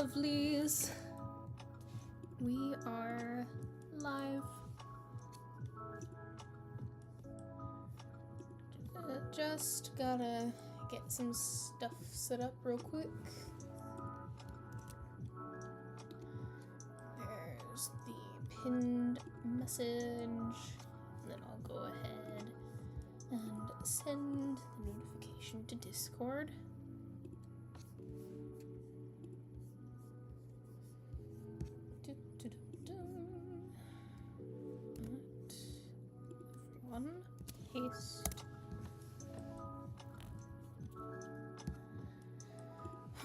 lovelies. We are live. Just gotta get some stuff set up real quick. There's the pinned message. And then I'll go ahead and send the notification to Discord. Everyone, paste.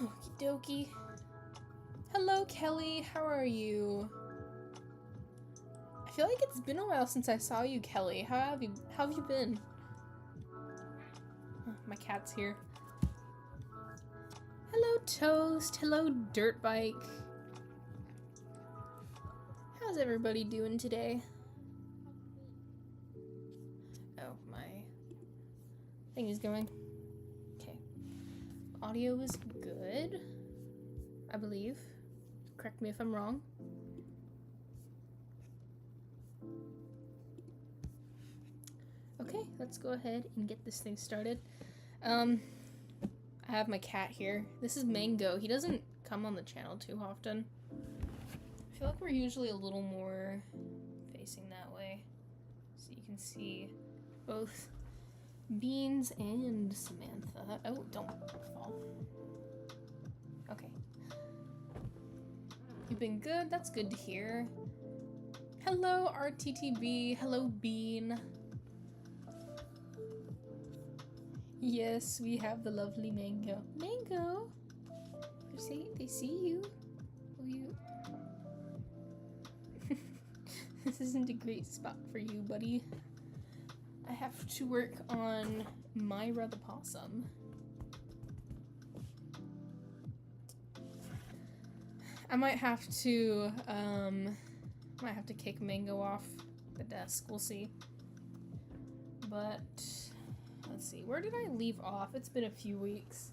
Okie dokie. Hello, Kelly. How are you? I feel like it's been a while since I saw you, Kelly. How have you been? Oh, my cat's here. Hello, Toast. Hello, Dirt Bike. How's everybody doing today? Oh, my thing is going. Okay. Audio is good, I believe. Correct me if I'm wrong. Okay, let's go ahead and get this thing started. I have my cat here. This is Mango. He doesn't come on the channel too often. I feel like we're usually a little more facing that way, so you can see both Beans and Samantha. Oh, don't fall. Okay. You've been good? That's good to hear. Hello, RTTB. Hello, Bean. Yes, we have the lovely Mango. Mango! They see you. Will you? This isn't a great spot for you, buddy. I have to work on Myra the Possum. I might have to kick Mango off the desk. We'll see. But let's see. Where did I leave off? It's been a few weeks.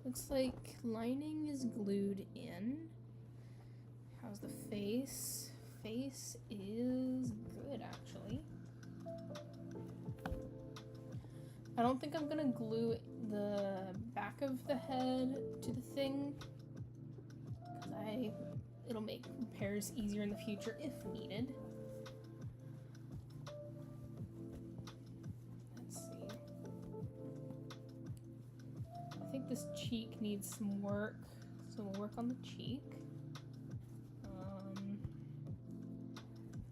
Looks like lining is glued in. How's the face? Face is good, actually. I don't think I'm gonna glue the back of the head to the thing, because it'll make repairs easier in the future if needed. Let's see. I think this cheek needs some work, so we'll work on the cheek.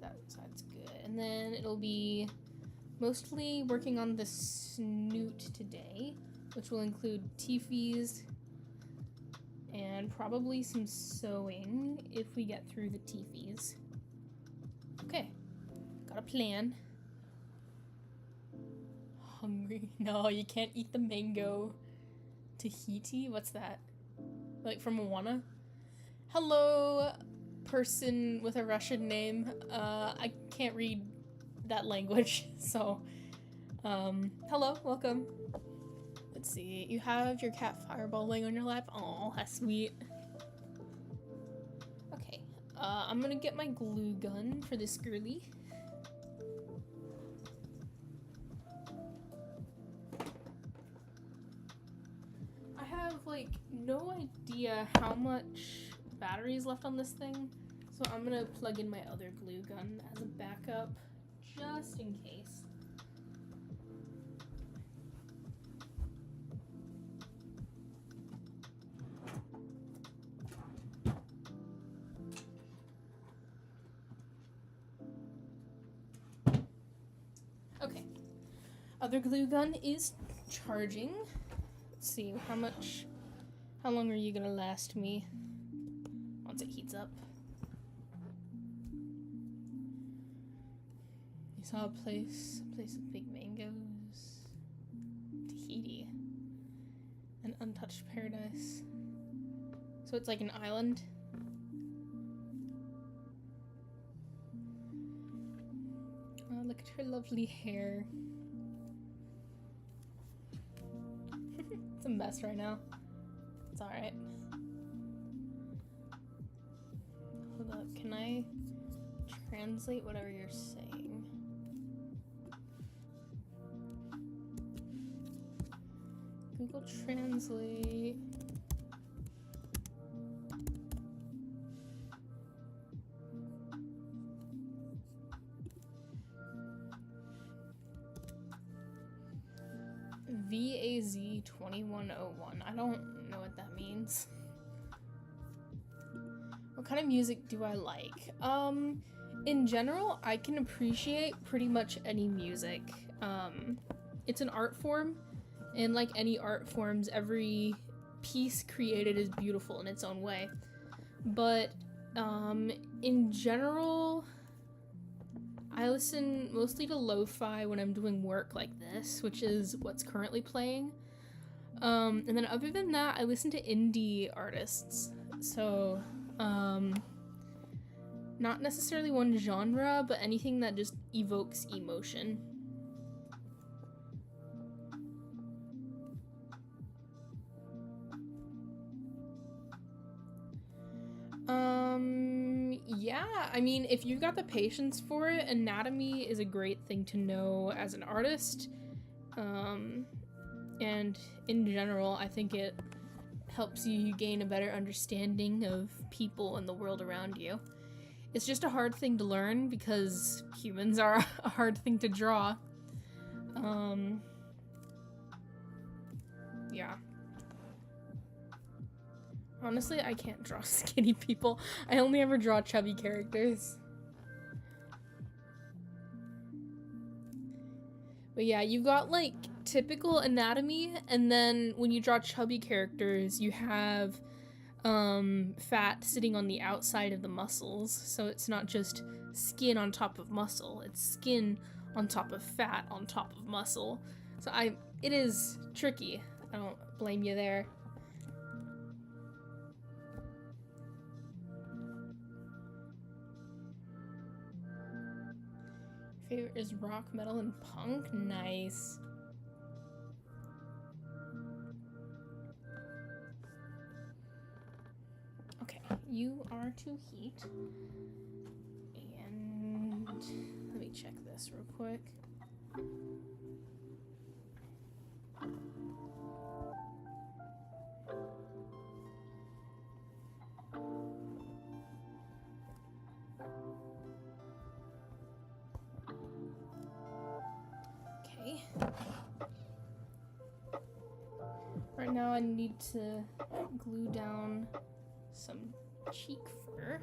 That side's good. And then it'll be mostly working on the snoot today, which will include teefies and probably some sewing if we get through the teefies. Okay, got a plan. Hungry? No, you can't eat the mango. Tahiti? What's that? Like from Moana? Hello, person with a Russian name. I can't read that language, so hello, welcome. Let's see, you have your cat Fireball laying on your lap. Oh, that's sweet. Okay, I'm gonna get my glue gun for this girly. I have like no idea how much battery is left on this thing, so I'm gonna plug in my other glue gun as a backup just in case. Okay, other glue gun is charging. Let's see, how long are you gonna last me once it heats up? You saw a place with big mangoes. Tahiti. An untouched paradise. So it's like an island. Oh, look at her lovely hair. It's a mess right now. It's alright. Hold up, can I translate whatever you're saying? Google Translate. VAZ 2101. I don't know what that means. What kind of music do I like? In general, I can appreciate pretty much any music. It's an art form, and like any art forms, every piece created is beautiful in its own way. But in general, I listen mostly to lo-fi when I'm doing work like this, which is what's currently playing. And then other than that, I listen to indie artists. So, not necessarily one genre, but anything that just evokes emotion. Yeah, I mean, if you've got the patience for it, anatomy is a great thing to know as an artist. And in general, I think it helps you gain a better understanding of people and the world around you. It's just a hard thing to learn because humans are a hard thing to draw. Yeah. Honestly, I can't draw skinny people. I only ever draw chubby characters. But yeah, you've got like typical anatomy, and then when you draw chubby characters, you have fat sitting on the outside of the muscles. So it's not just skin on top of muscle, it's skin on top of fat on top of muscle. So it is tricky. I don't blame you there. Favorite is rock, metal, and punk? Nice. Okay, you are to heat. And let me check this real quick. Okay. Right now I need to glue down some cheek fur.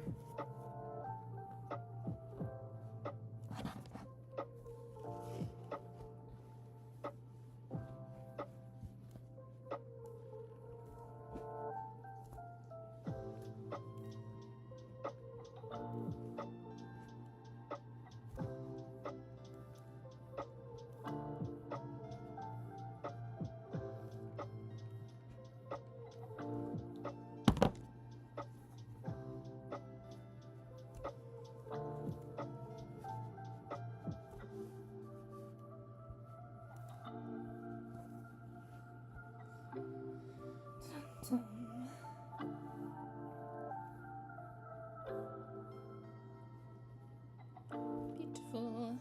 Beautiful.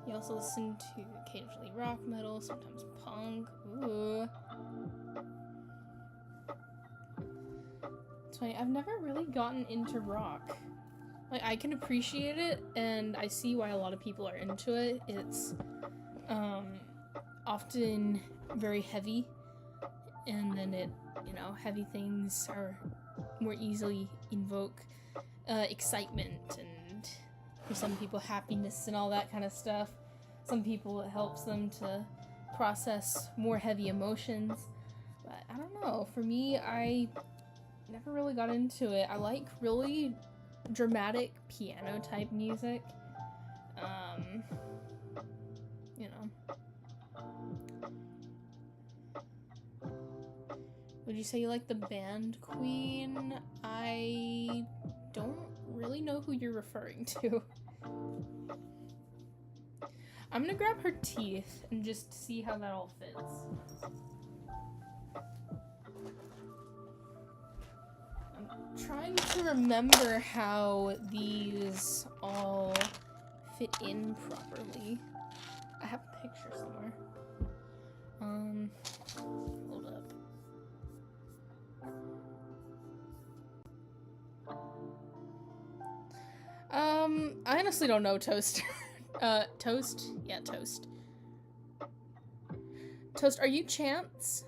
You also listen to occasionally rock metal, sometimes punk. Ooh. It's funny, I've never really gotten into rock. Like, I can appreciate it, and I see why a lot of people are into it. It's often very heavy, and then heavy things are more easily invoke excitement, and for some people happiness and all that kind of stuff. Some people it helps them to process more heavy emotions, but I don't know, for me, I never really got into it. I like really dramatic piano type music. Would you say you like the band Queen? I don't really know who you're referring to. I'm gonna grab her teeth and just see how that all fits. I'm trying to remember how these all fit in properly. I have a picture somewhere. Hold up. I honestly don't know, Toast. Toast? Yeah, Toast. Toast, are you Chance?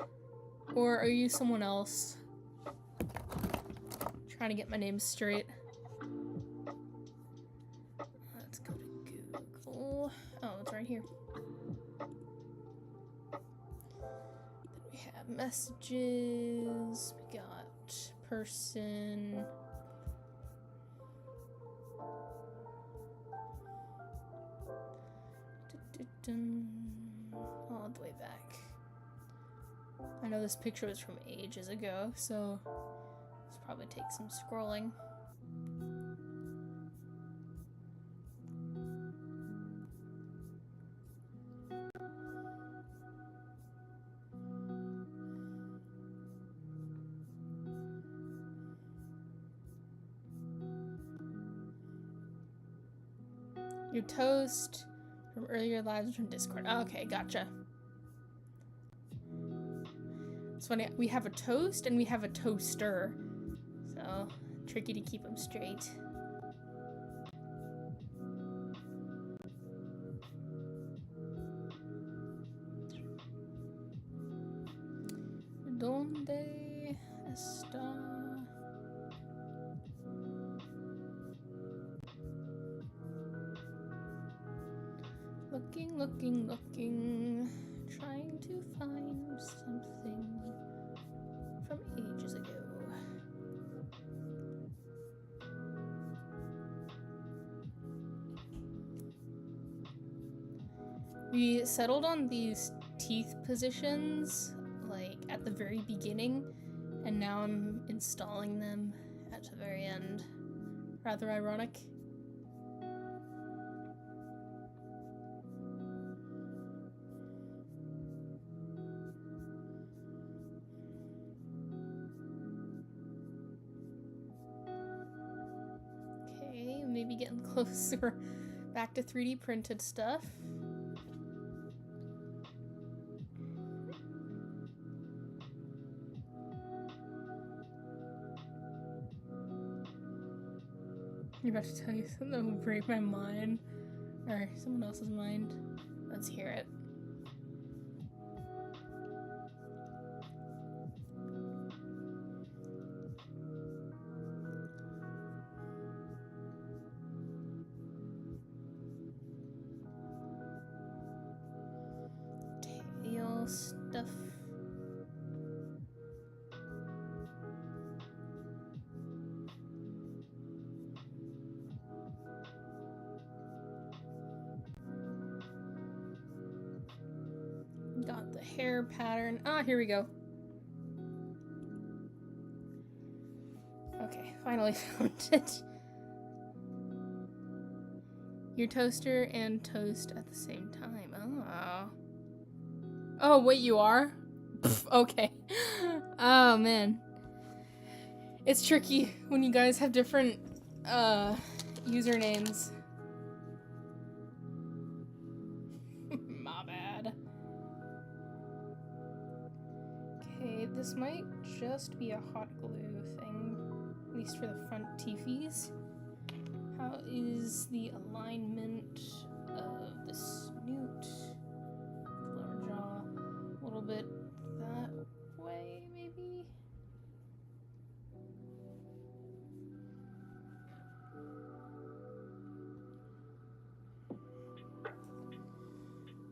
Or are you someone else? Trying to get my name straight. Let's go to Google. Oh, it's right here. Then we have messages. We got person. All the way back. I know this picture was from ages ago, so this probably takes some scrolling. Your Toast from earlier lives from Discord. Oh, okay, gotcha. It's funny, we have a Toast and we have a Toaster, so tricky to keep them straight. ¿Dónde está? Looking, trying to find something from ages ago. We settled on these teeth positions, like, at the very beginning, and now I'm installing them at the very end. Rather ironic. Okay, maybe getting closer back to 3D printed stuff. You're about to tell you something that will break my mind. Or someone else's mind. Let's hear it. Tail stuff. Got the hair pattern. Ah, here we go. Okay, finally found it. Your Toaster and Toast at the same time. Oh. Oh, wait, you are? Okay. Oh, man. It's tricky when you guys have different, usernames. My bad. Okay, this might just be a hot glue thing, at least for the front teefies. How is the alignment of the snoot? Lower jaw, a little bit that way, maybe?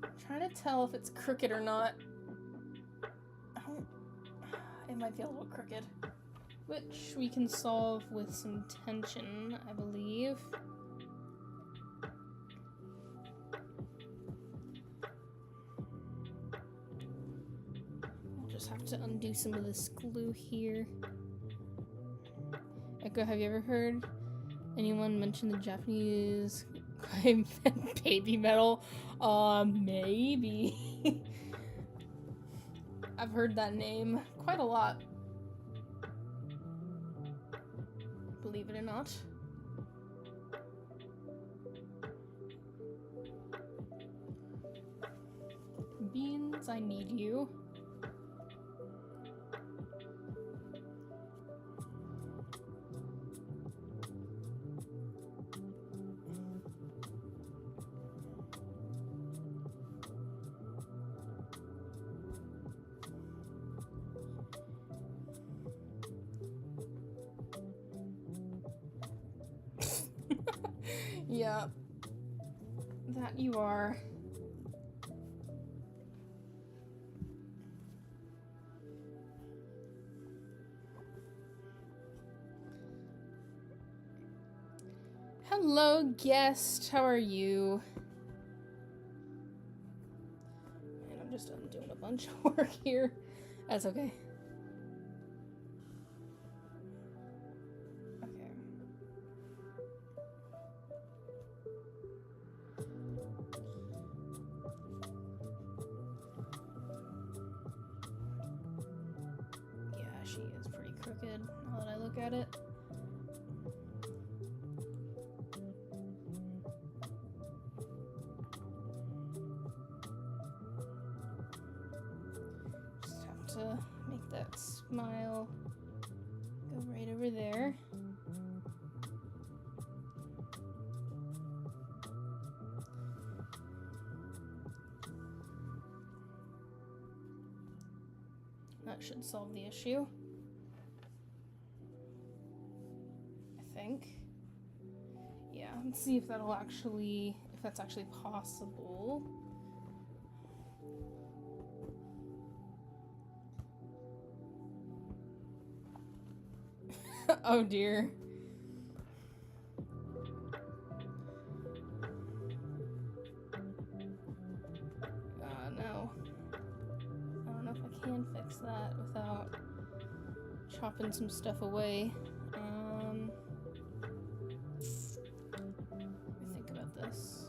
I'm trying to tell if it's crooked or not. It might be a little crooked, which we can solve with some tension, I believe. I'll just have to undo some of this glue here. Echo, have you ever heard anyone mention the Japanese Baby metal? Maybe. I've heard that name quite a lot. Believe it or not. Beans, I need you. Yeah. That you are. Hello, guest. How are you? Man, I'm just doing a bunch of work here. That's okay. Okay. Yeah, she is pretty crooked now that I look at it. To make that smile go right over there. That should solve the issue, I think. Yeah, let's see if that's actually possible. Oh dear. No. I don't know if I can fix that without chopping some stuff away. Let me think about this.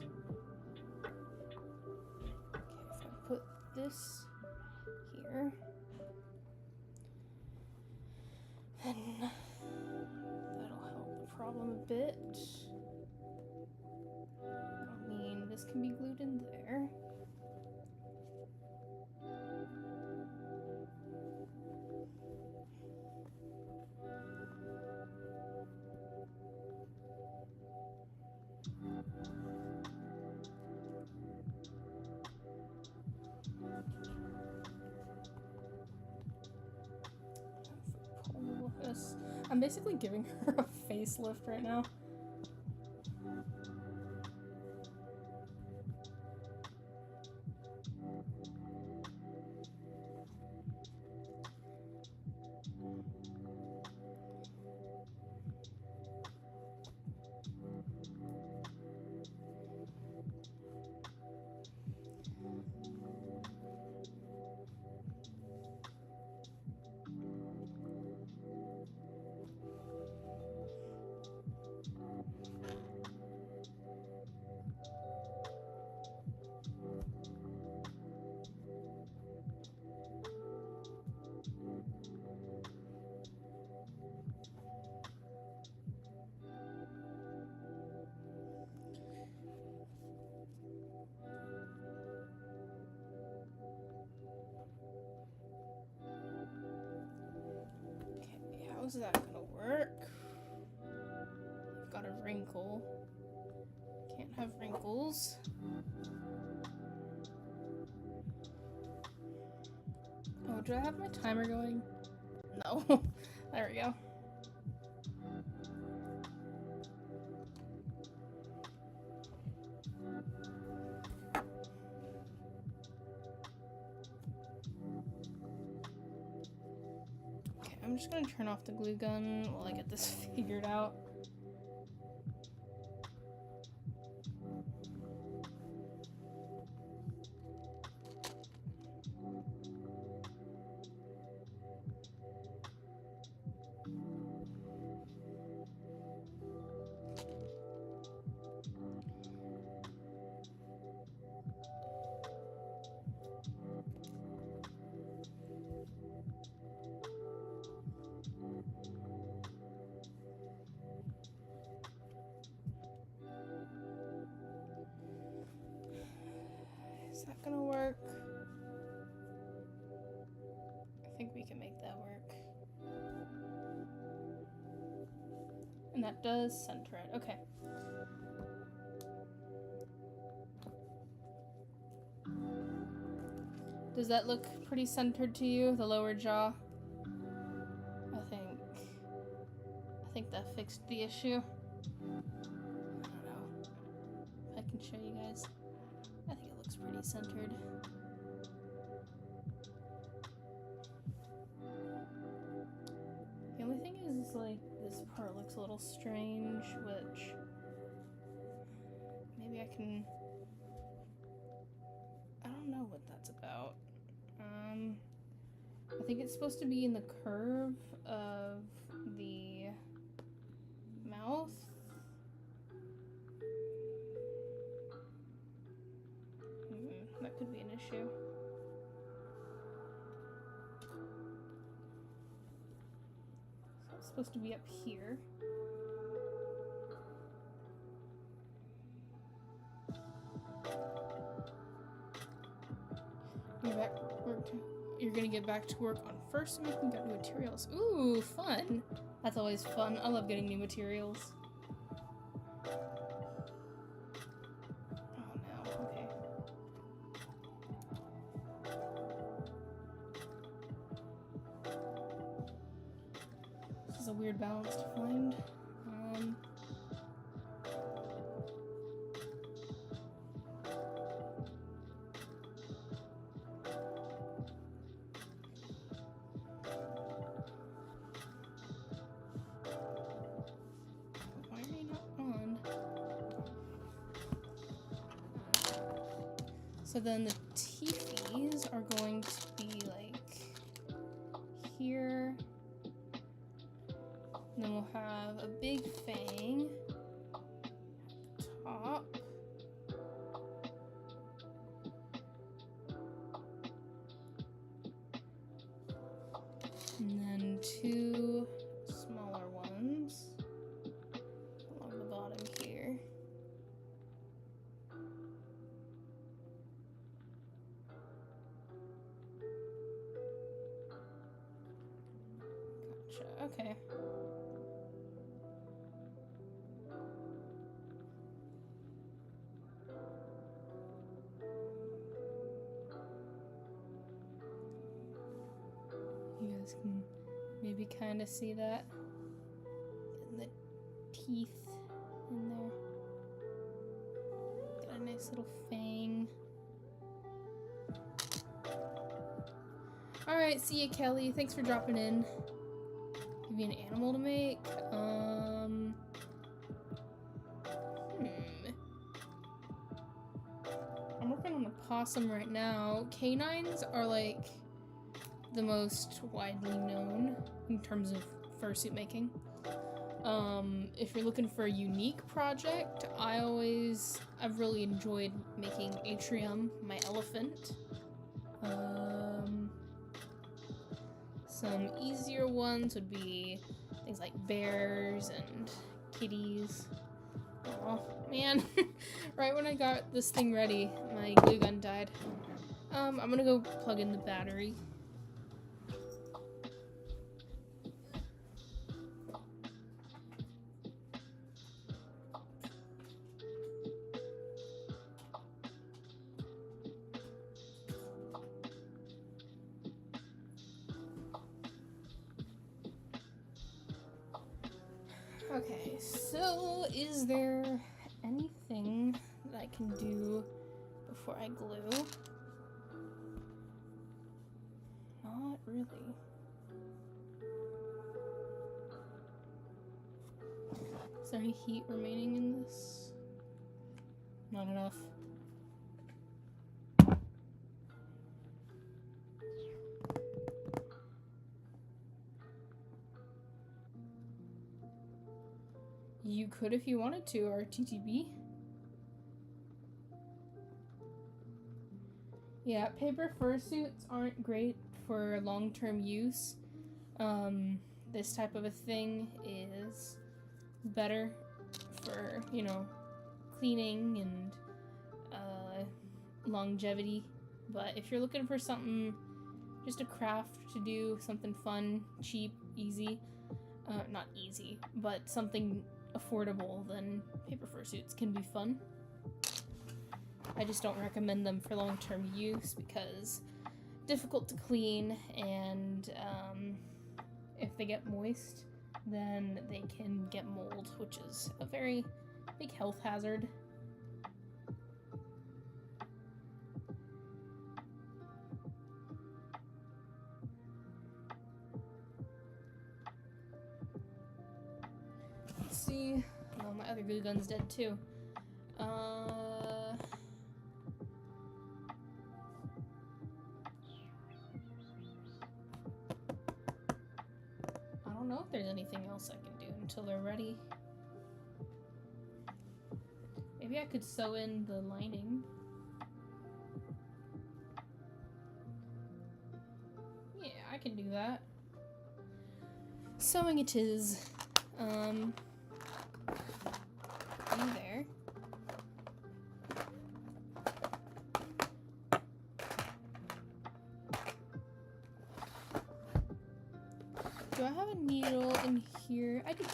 Okay, if I put this here, then that'll help the problem a bit. I mean, this can be glued in there. I'm basically giving her a facelift right now. How's that gonna work? I've got a wrinkle. Can't have wrinkles. Oh, do I have my timer going? No. There we go. Okay, I'm just gonna turn off the glue gun while I get this figured out. work? I think we can make that work. And that does center it. Okay. Does that look pretty centered to you, the lower jaw? I think that fixed the issue. I don't know if I can show you guys. I think it looks pretty centered. The only thing is like this part looks a little strange, which maybe I can. I don't know what that's about. I think it's supposed to be in the curve of the mouth. That could be an issue. So it's supposed to be up here. You're gonna get back to work on Fursuit Making, got new materials. Ooh, fun! That's always fun. I love getting new materials. Oh no, okay. This is a weird balance to find. So then the teethies are going to be like here. And then we'll have a big fang at the top. And then two smaller ones along the bottom here. Okay. You guys can maybe kind of see that. And the teeth in there. Got a nice little fang. Alright, see ya, Kelly. Thanks for dropping in. Give me an animal to make. I'm working on a possum right now. Canines are like the most widely known in terms of fursuit making. If you're looking for a unique project, I've really enjoyed making Atrium, my elephant. Some easier ones would be things like bears and kitties. Oh man, right when I got this thing ready, my glue gun died. I'm gonna go plug in the battery. Okay, so is there anything that I can do before I glue? Not really. Is there any heat remaining in this? Not enough. You could if you wanted to, or TTB. Yeah, paper fursuits aren't great for long-term use. This type of a thing is better for, you know, cleaning and longevity. But if you're looking for something, just a craft to do, something fun, cheap, easy, not easy, but something affordable, then paper fursuits can be fun. I just don't recommend them for long-term use because difficult to clean, and if they get moist, then they can get mold, which is a very big health hazard. Let's see. Oh, my other glue gun's dead too. I don't know if there's anything else I can do until they're ready. Maybe I could sew in the lining. Yeah, I can do that. Sewing it is. You there. Do I have a needle in here? I do.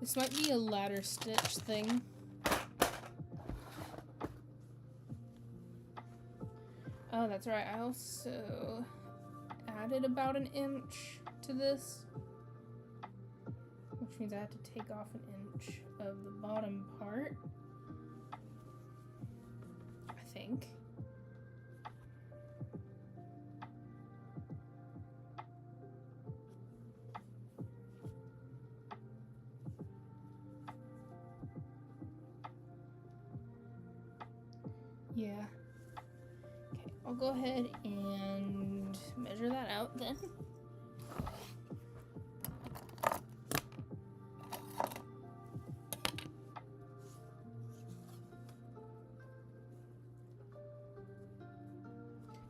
This might be a ladder stitch thing. Oh, that's right. I also added about an inch to this, which means I have to take off an inch of the bottom part, I think. Yeah. Okay, I'll go ahead and measure that out then.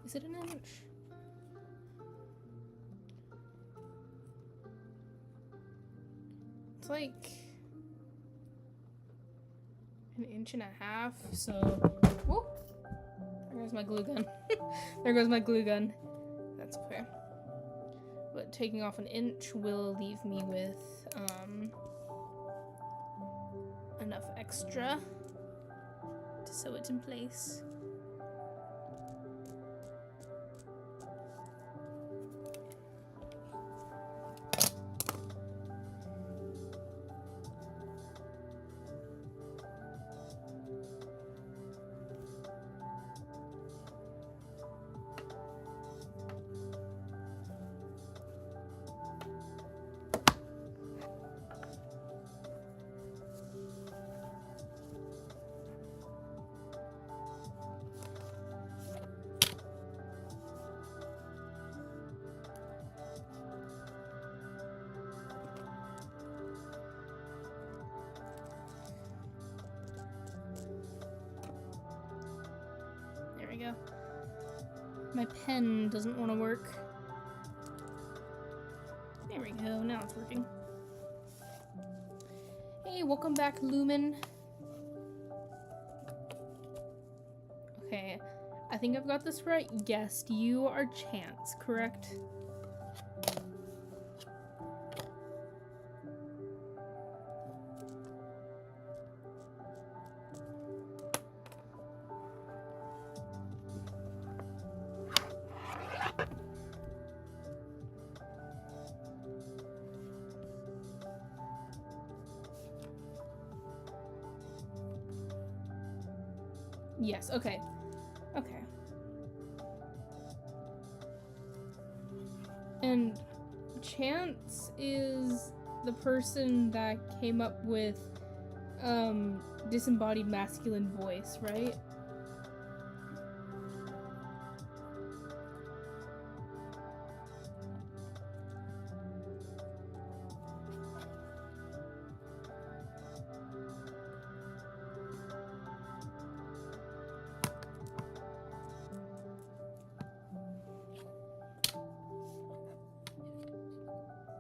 Is it an inch? It's like an inch and a half, so whoop, there goes my glue gun. There goes my glue gun. That's okay. But taking off an inch will leave me with enough extra to sew it in place. There we go. My pen doesn't want to work. There we go, now it's working. Hey, welcome back, Lumen. Okay, I think I've got this right. Yes, you are Chance, correct? Yes, okay. Okay. And Chance is the person that came up with disembodied masculine voice, right?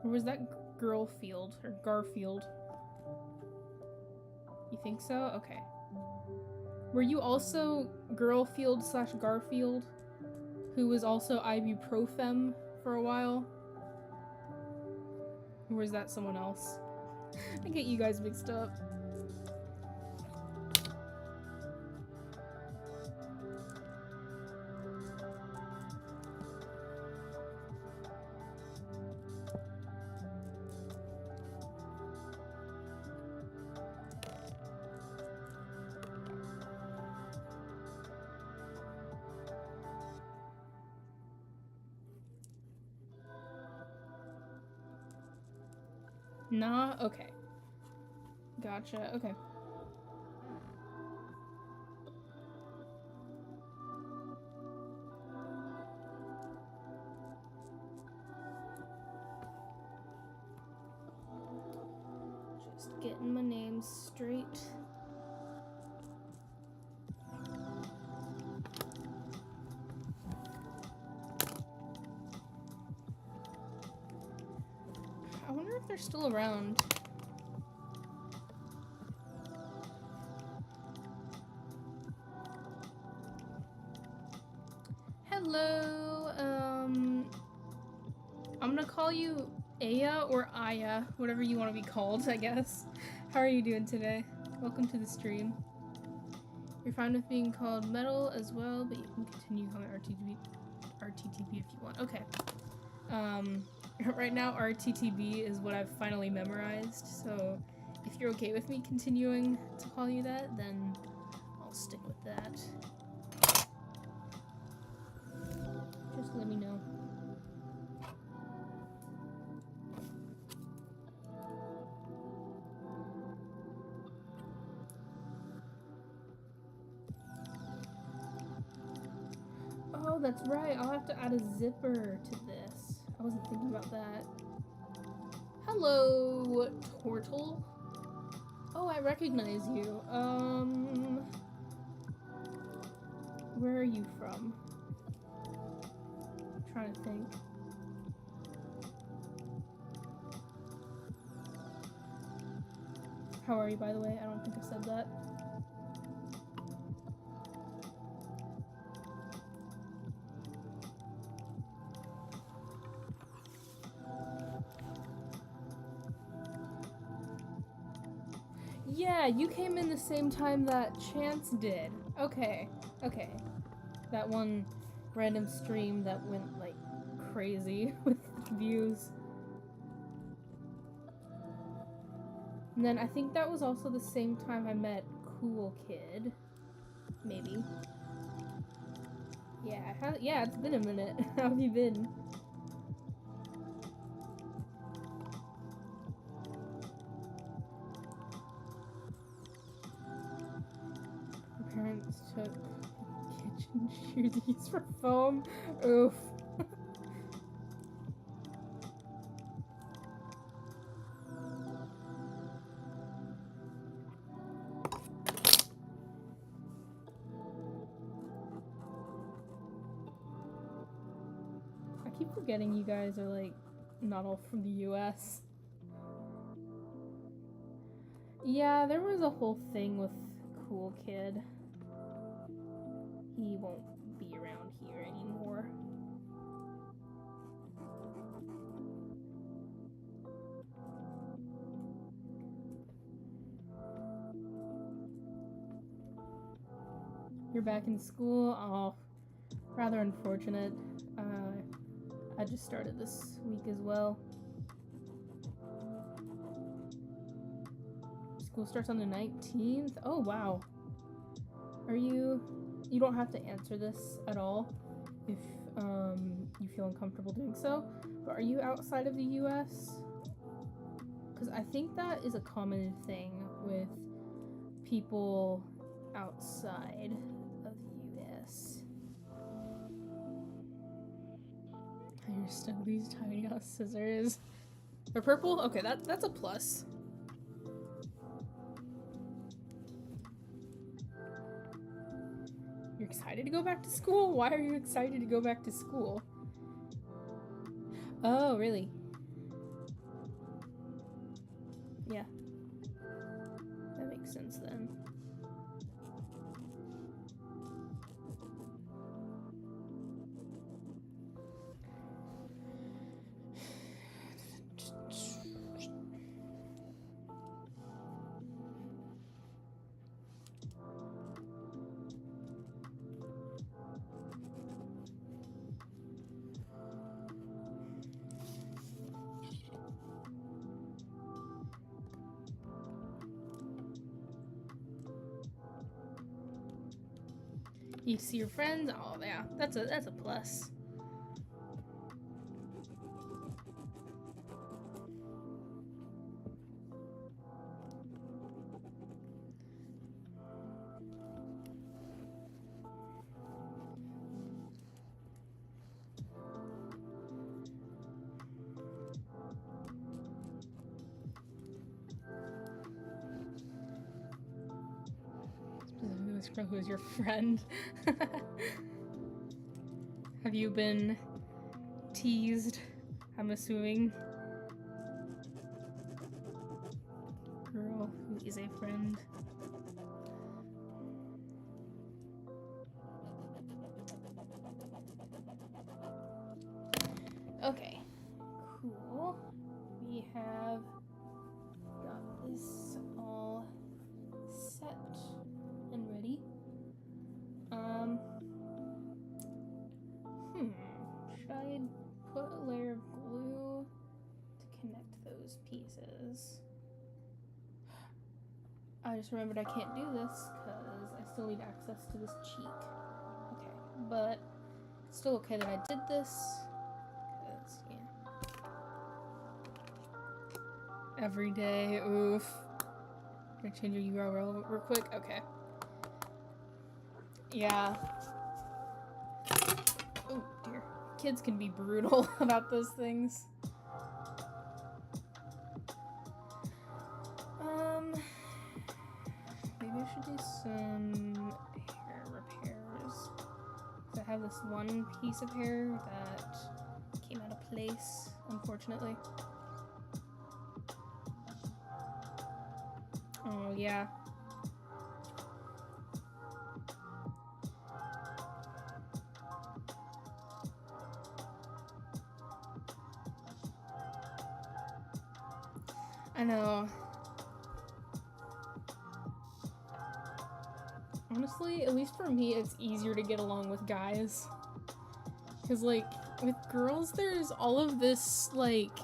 Or was that Girlfield or Garfield? You think so? Okay. Were you also Girlfield slash Garfield, who was also ibuprofen for a while? Or was that someone else? I get you guys mixed up. Nah, okay. Gotcha, okay. Just getting my name straight. I wonder if they're still around. Hello, I'm gonna call you Aya or Aya, whatever you want to be called, I guess. How are you doing today? Welcome to the stream. You're fine with being called Metal as well, but you can continue calling RTTB if you want. Okay. Right now RTTB is what I've finally memorized, so if you're okay with me continuing to call you that, then I'll stick with that. Just let me know. Oh, that's right. I'll have to add a zipper to this. I wasn't thinking about that. Hello, Tortle. Oh, I recognize you. Where are you from? I'm trying to think. How are you, by the way? I don't think I said that. Yeah, you came in the same time that Chance did. Okay, okay. That one random stream that went, like, crazy with views. And then I think that was also the same time I met Cool Kid. Maybe. Yeah, it's been a minute. How have you been? My parents took kitchen shears for foam. Oof. I keep forgetting you guys are, like, not all from the US. Yeah, there was a whole thing with Cool Kid. He won't be around here anymore. You're back in school? Oh, rather unfortunate. I just started this week as well. School starts on the 19th? Oh, wow. Are you don't have to answer this at all if you feel uncomfortable doing so, but are you outside of the US? Because I think that is a common thing with people outside of the US. I understand these tiny ass scissors. They're purple? Okay, that's a plus. You're excited to go back to school? Why are you excited to go back to school? Oh, really? Yeah. That makes sense then. You see your friends? Oh yeah, that's a plus. Who's your friend? Have you been teased? I'm assuming. Girl who is a friend. Okay, cool. We have got this all set and ready. Should I put a layer of glue to connect those pieces? I just remembered I can't do this because I still need access to this cheek. Okay, but it's still okay that I did this. Because, yeah. Every day, oof. Can I change your URL real quick? Okay. Yeah. Oh dear. Kids can be brutal about those things. Maybe I should do some hair repairs. So I have this one piece of hair that came out of place, unfortunately. Oh yeah. I know. Honestly, at least for me, it's easier to get along with guys. Because, like, with girls, there's all of this, like,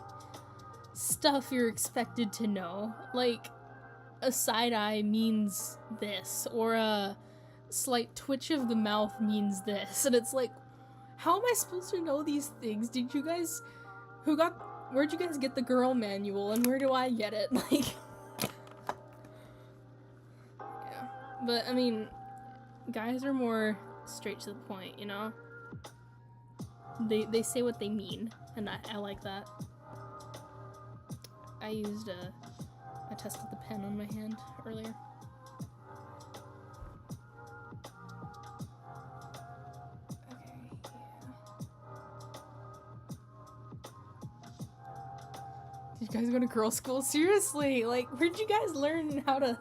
stuff you're expected to know. Like, a side eye means this, or a slight twitch of the mouth means this. And it's like, how am I supposed to know these things? Did you guys... Where'd you guys get the girl manual, and where do I get it? Like... Yeah. But, I mean, guys are more straight to the point, you know? They say what they mean, and I like that. I tested the pen on my hand earlier. Okay, yeah. Did you guys go to girl school? Seriously, like, where'd you guys learn how to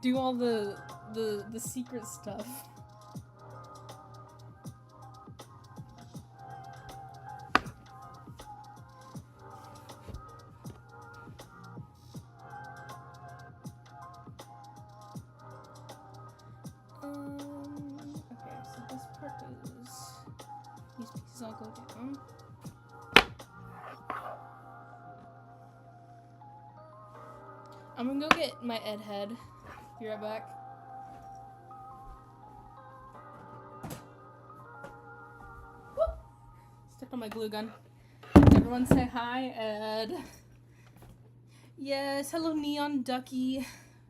do all the secret stuff? Okay, so this part goes... These pieces all go down. I'm gonna go get my Ed head. Be right back. Whoop! Stepped on my glue gun. Everyone say hi, Ed. Yes, hello Neon Ducky.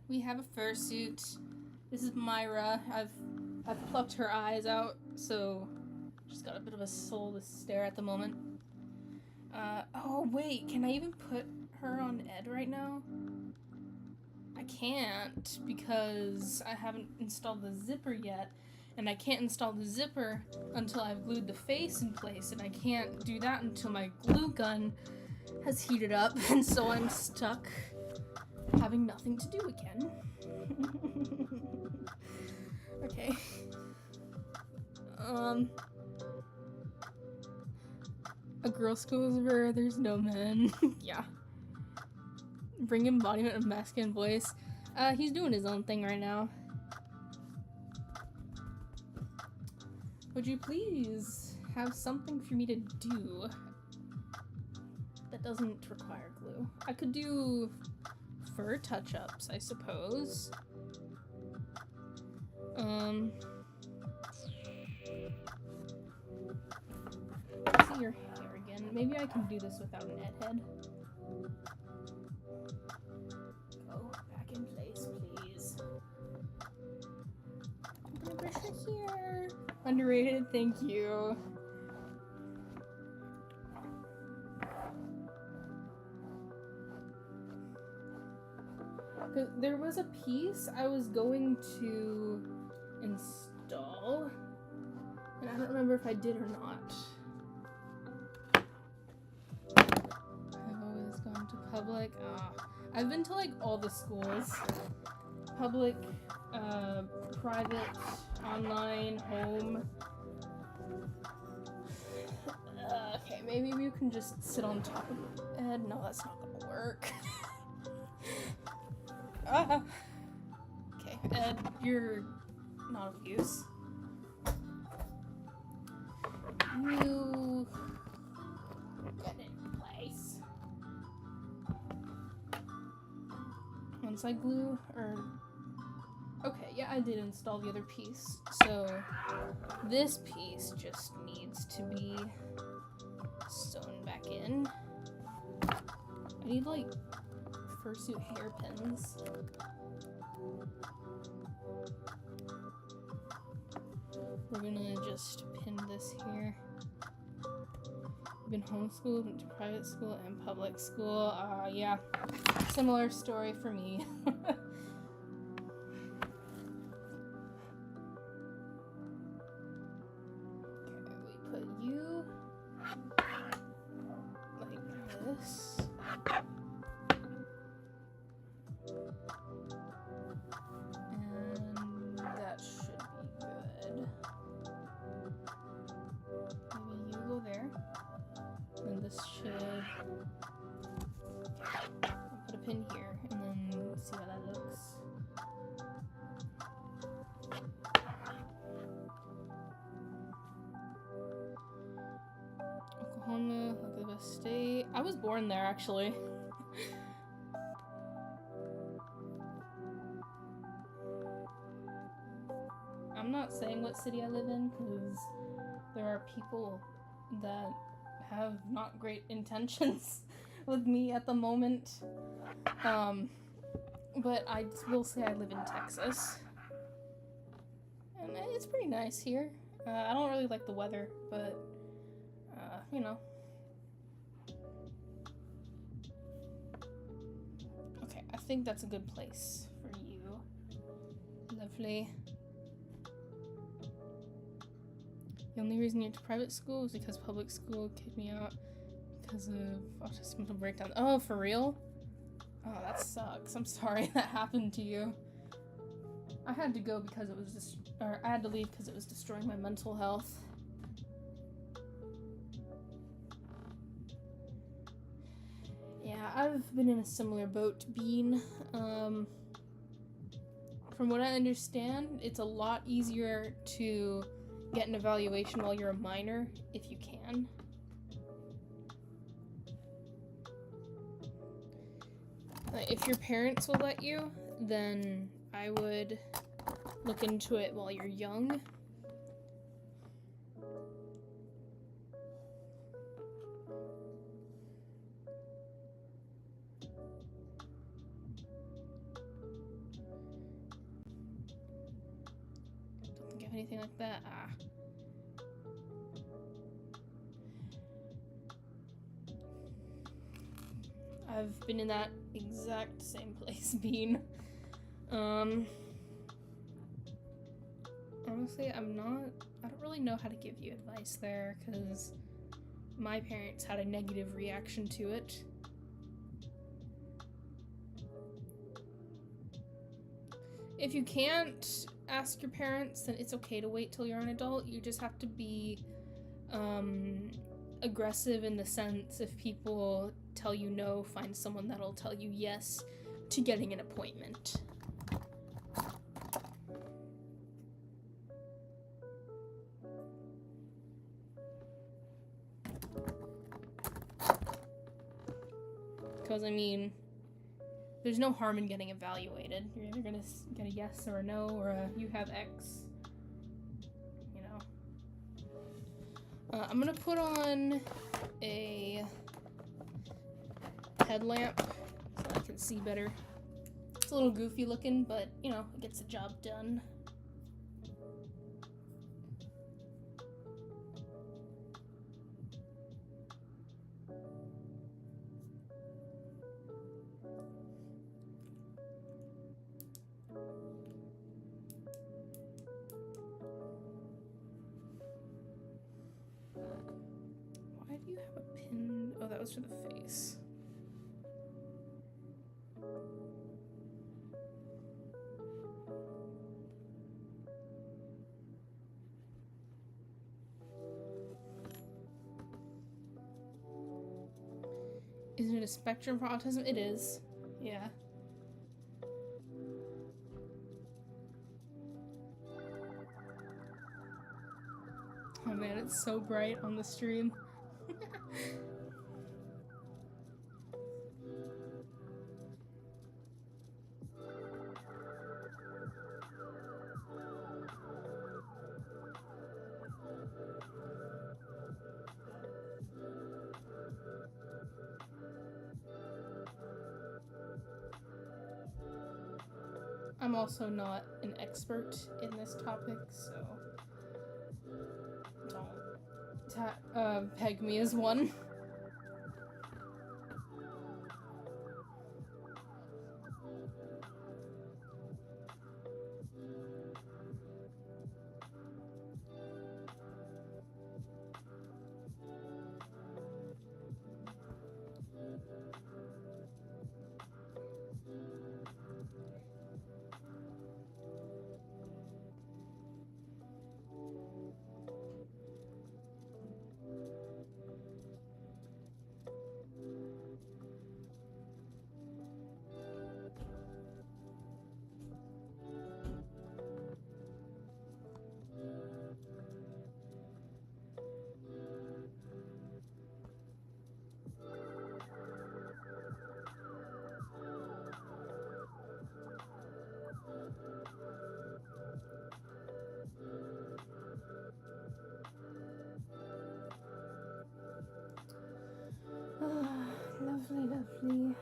We have a fursuit. This is Myra. I've plucked her eyes out, so she's got a bit of a soulless stare at the moment. Oh wait, can I even put her on Ed right now? I can't, because I haven't installed the zipper yet, and I can't install the zipper until I've glued the face in place, and I can't do that until my glue gun has heated up, and so I'm stuck having nothing to do again. Okay. A girl school is where there's no men. Yeah. Bring embodiment of masculine voice. He's doing his own thing right now. Would you please have something for me to do that doesn't require glue? I could do fur touch-ups, I suppose. maybe I can do this without an ed head. Go back in place, please. I'm gonna brush your hair. Underrated, thank you. There was a piece I was going to install, and I don't remember if I did or not. I've always gone to public. I've been to like all the schools. Public, private, online, home. Okay, maybe you can just sit on top of the bed. No, that's not gonna work. Okay, Ed, you're not of use. You get in place. Once I glue, okay, yeah, I did install the other piece. So this piece just needs to be sewn back in. I need like Fursuit hairpins. We're gonna just pin this here. I've been homeschooled, went to private school and public school. Yeah, similar story for me. Okay, we put you like this. And that should be good. Maybe you go there. And this should... I'll put a pin here and then see how that looks. Oklahoma, look at the best state. I was born there actually. I'm not saying what city I live in because there are people that have not great intentions with me at the moment. But I will say I live in Texas. And it's pretty nice here. I don't really like the weather, but, you know. Okay, I think that's a good place for you. Lovely. The only reason you're to private school is because public school kicked me out because of autistic mental breakdown. Oh, for real? Oh, that sucks. I'm sorry that happened to you. I had to go because it was just, or I had to leave because it was destroying my mental health. Yeah, I've been in a similar boat to Bean. From what I understand, it's a lot easier to get an evaluation while you're a minor, if you can. If your parents will let you, then I would look into it while you're young. Don't think of anything like that. I've been in that exact same place, Bean. Honestly, I don't really know how to give you advice there, because my parents had a negative reaction to it. If you can't ask your parents, then it's okay to wait till you're an adult. You just have to be, aggressive in the sense if people tell you no, find someone that'll tell you yes to getting an appointment. Because, I mean, there's no harm in getting evaluated. You're either gonna get a yes or a no, or a you have X. You I'm gonna put on a headlamp so I can see better. It's a little goofy looking, but you know, it gets the job done. Why do you have a pin? Oh, that was for the face. Isn't it a spectrum for autism? It is. Yeah. Oh man, it's so bright on the stream. I'm also not an expert in this topic, so don't peg me as one. Lovely, lovely.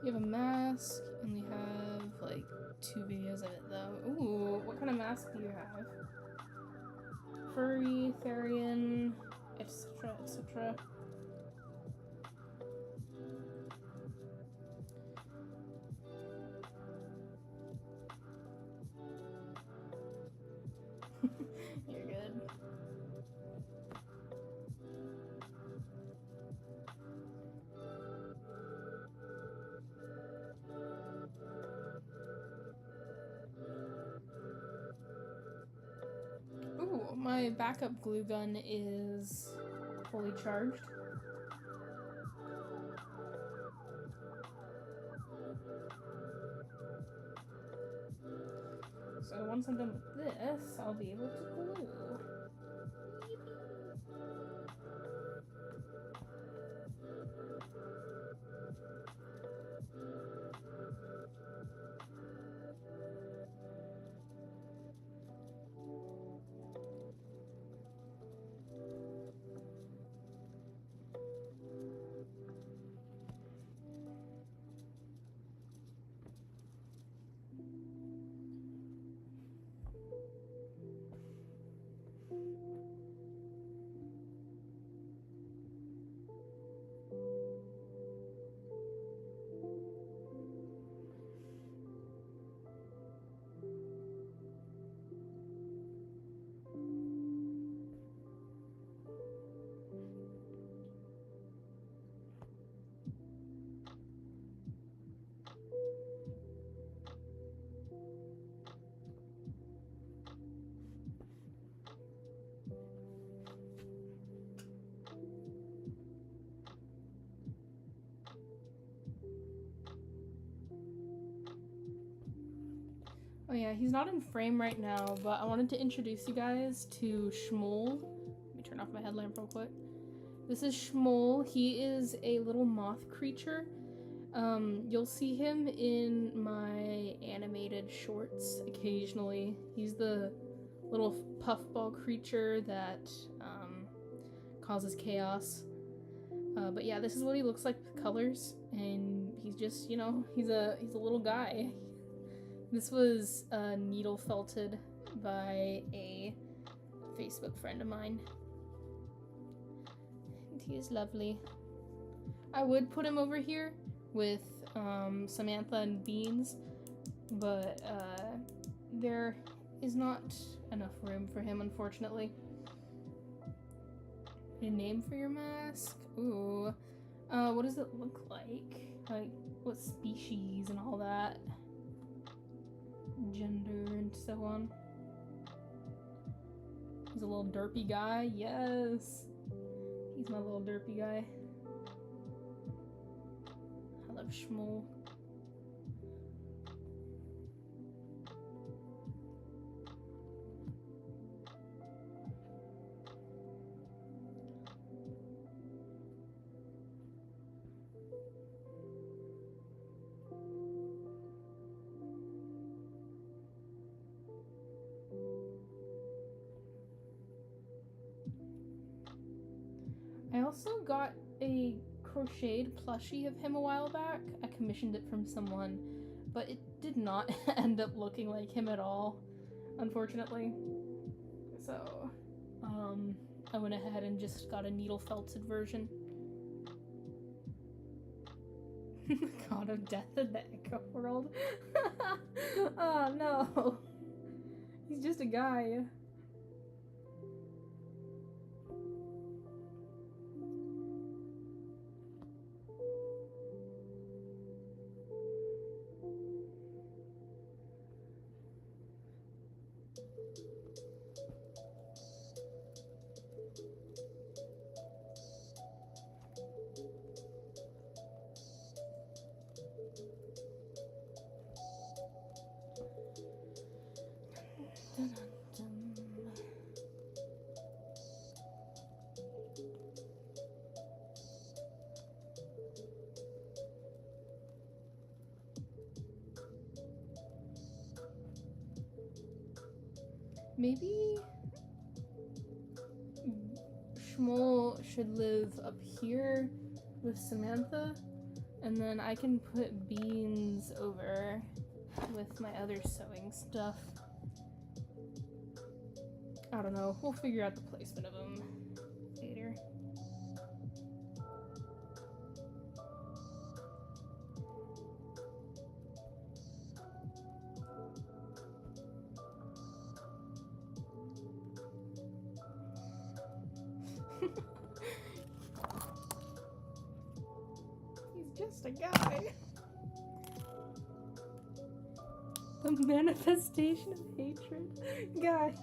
You have a mask, and we have like 2 videos of it though. Ooh, what kind of mask do you have? Furry, Therian, etc., etc. You're good. Ooh, my backup glue gun is fully charged. So once I'm done with this, I'll be able to glue. Oh yeah, he's not in frame right now, but I wanted to introduce you guys to Shmuel. Let me turn off my headlamp real quick. This is Shmuel. He is a little moth creature. You'll see him in my animated shorts occasionally. He's the little puffball creature that causes chaos. But yeah, this is what he looks like with colors, and he's just, you know, he's a little guy. This was needle felted by a Facebook friend of mine, and he is lovely. I would put him over here with Samantha and Beans, but there is not enough room for him, unfortunately. A name for your mask? Ooh. What does it look like? Like, what species and all that? Gender and so on. He's a little derpy guy. Yes! He's my little derpy guy. I love Shmuel. I also got a crocheted plushie of him a while back. I commissioned it from someone, but it did not end up looking like him at all, unfortunately. So, I went ahead and just got a needle felted version. God of Death in the Echo World. Oh no. He's just a guy. Maybe Shmuel should live up here with Samantha, and then I can put Beans over with my other sewing stuff. I don't know. We'll figure out the placement of them later. He's just a guy. The manifestation of hatred. Guys.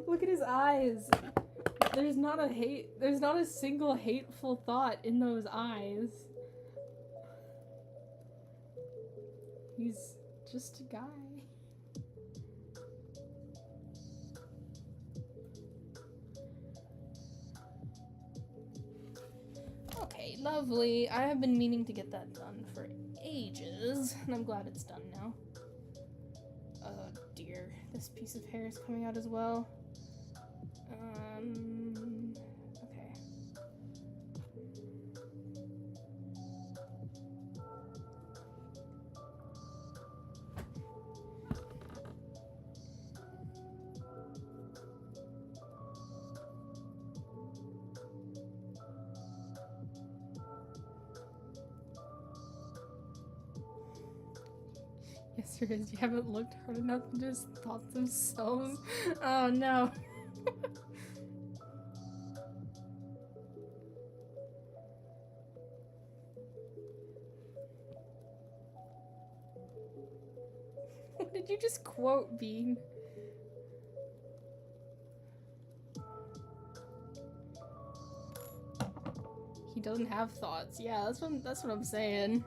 Look at his eyes. There's not a single hateful thought in those eyes. He's just a guy. Okay, lovely. I have been meaning to get that done for ages, and I'm glad it's done now. Oh dear, this piece of hair is coming out as well. Okay. Yes, there is. You haven't looked hard enough and just thought themselves. Oh no. What did you just quote, Bean? He doesn't have thoughts. Yeah, that's what I'm saying.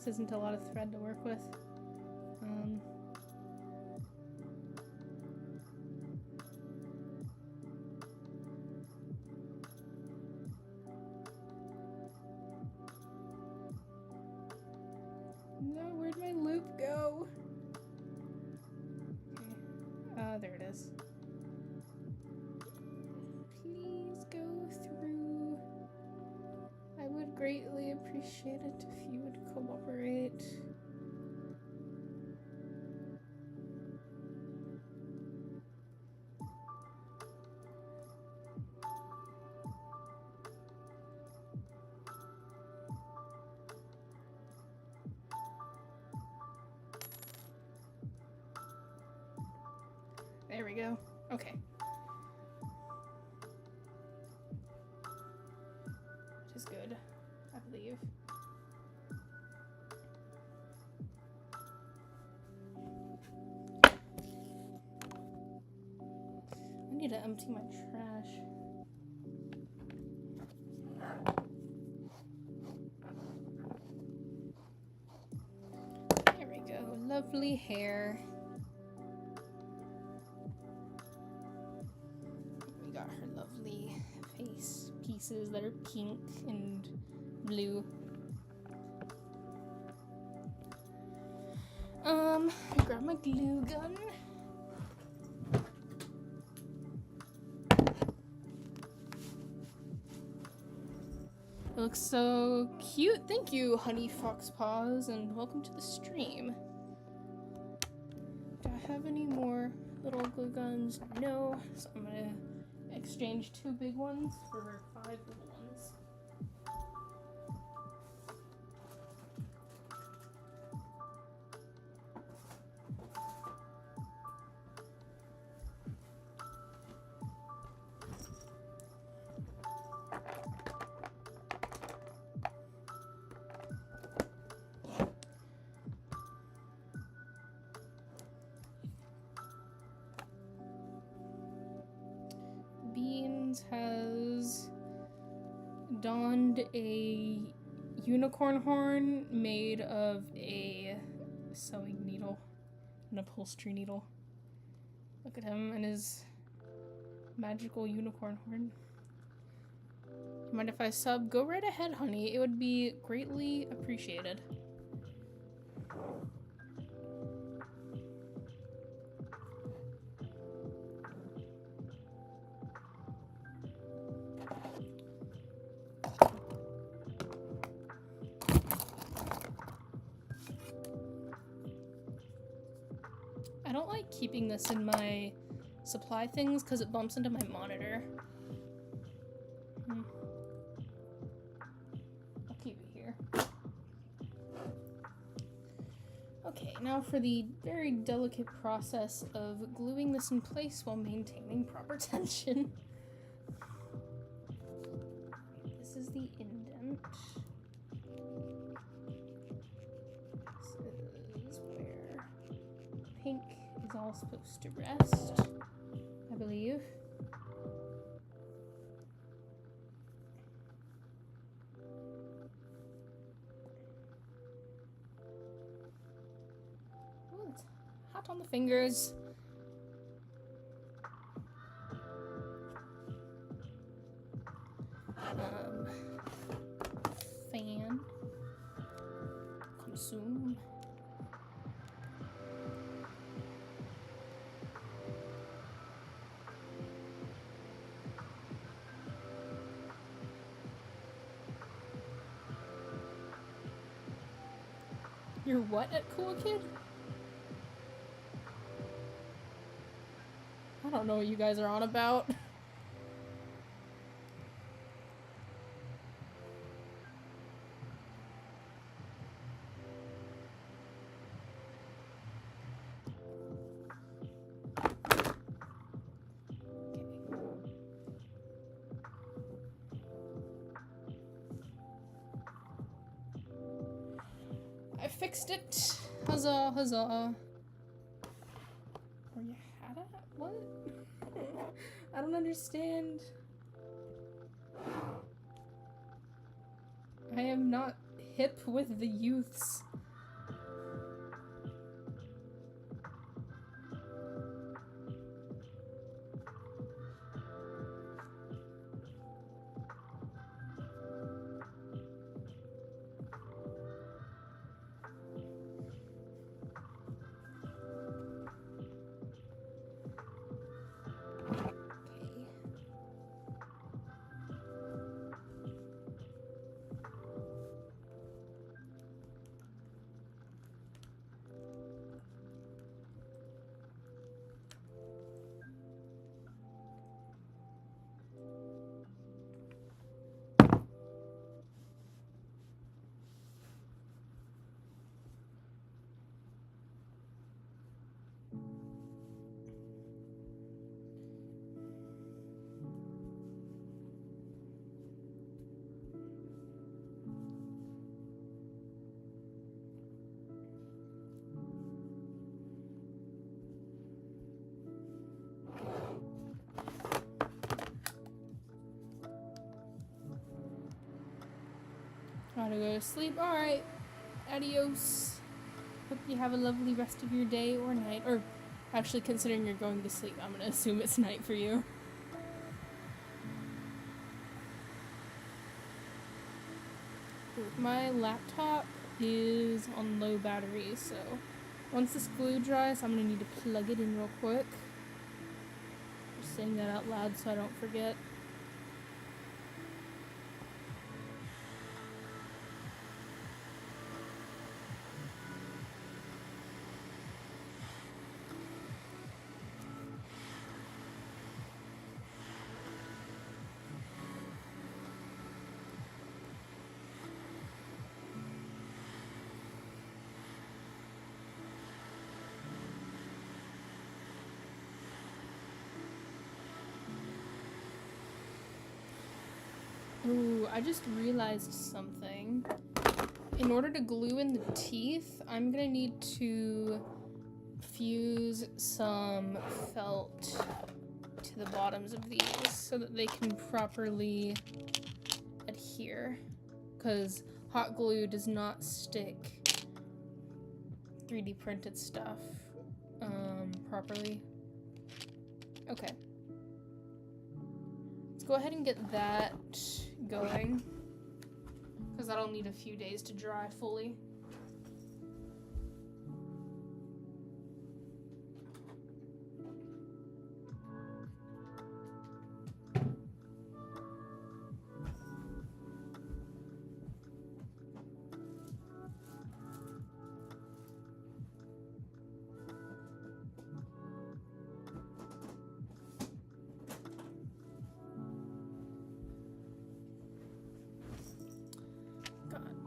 This isn't a lot of thread to work with. No, where'd my loop go? Okay. There it is. Please go through. I would greatly appreciate it if you would cooperate. There we go. Okay. Which is good, I believe. I need to empty my trash. There we go. Lovely hair. Her lovely face pieces that are pink and blue. Grab my glue gun. It looks so cute. Thank you, Honey Fox Paws, and welcome to the stream. Do I have any more little glue guns? No, so I'm gonna exchange 2 big ones for 5 little ones. Beans has donned a unicorn horn made of a sewing needle, an upholstery needle. Look at him and his magical unicorn horn. Mind if I sub? Go right ahead, honey. It would be greatly appreciated. I don't like keeping this in my supply things because it bumps into my monitor. I'll keep it here. Okay, now for the very delicate process of gluing this in place while maintaining proper tension. This is the indent. This is where pink is all supposed to rest, I believe. Oh, it's hot on the fingers. Fan. Consume. You're what at Cool Kid? I don't know what you guys are on about. I fixed it. Huzzah, huzzah. Where you had it? What? I don't understand. I am not hip with the youths. Gotta go to sleep. Alright. Adios. Hope you have a lovely rest of your day or night. Or, actually, considering you're going to sleep, I'm gonna assume it's night for you. My laptop is on low battery, so once this glue dries, I'm gonna need to plug it in real quick. Just saying that out loud so I don't forget. Ooh, I just realized something. In order to glue in the teeth, I'm gonna need to fuse some felt to the bottoms of these so that they can properly adhere. Because hot glue does not stick 3D printed stuff properly. Okay. Go ahead and get that going, because that'll need a few days to dry fully.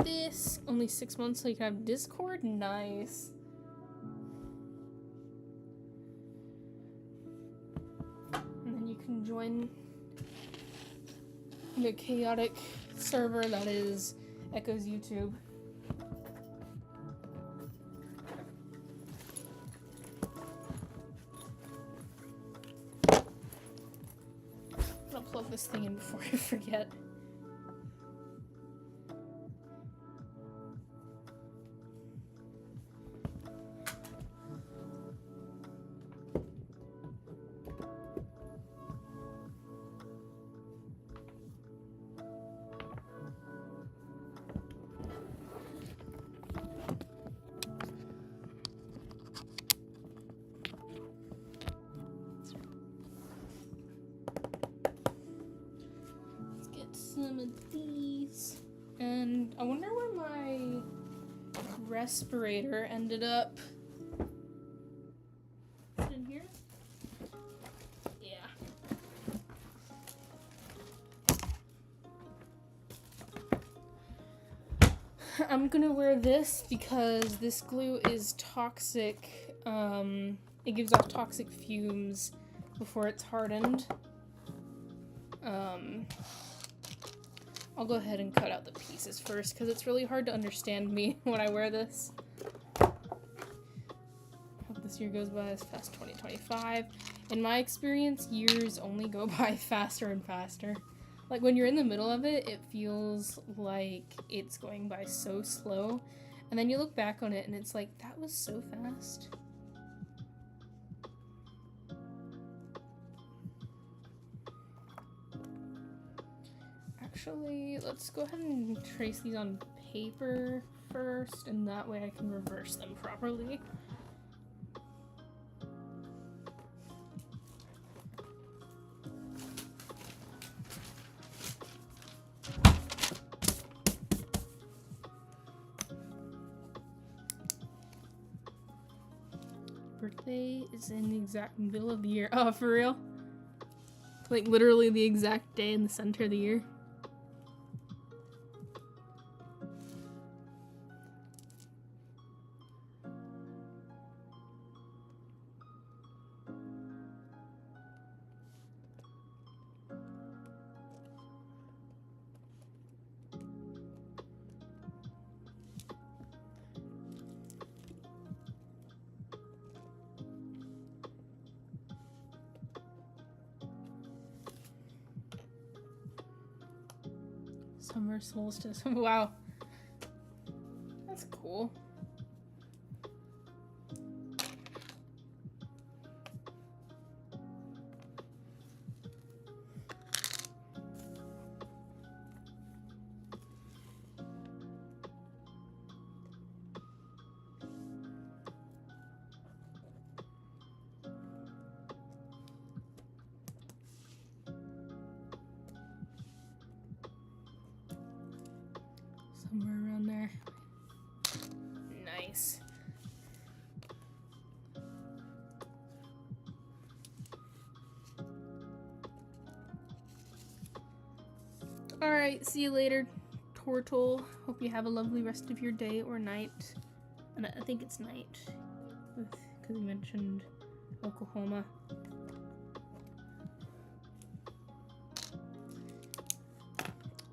This only 6 months so you can have Discord. Nice. And then you can join the chaotic server that is Echo's YouTube. I'll plug this thing in before I forget. Some of these, and I wonder where my respirator ended up. Is it in here? Yeah. I'm gonna wear this because this glue is toxic. It gives off toxic fumes before it's hardened. I'll go ahead and cut out the pieces first, because it's really hard to understand me when I wear this. Hope this year goes by as fast 2025. In my experience, years only go by faster and faster. Like when you're in the middle of it, it feels like it's going by so slow. And then you look back on it and it's like, that was so fast. Actually, let's go ahead and trace these on paper first, and that way I can reverse them properly. Birthday is in the exact middle of the year. Oh, for real? Like literally the exact day in the center of the year? Summer solstice. Wow. That's cool. Somewhere around there. Nice. Alright, see you later, Tortle. Hope you have a lovely rest of your day or night. And I think it's night, because you mentioned Oklahoma.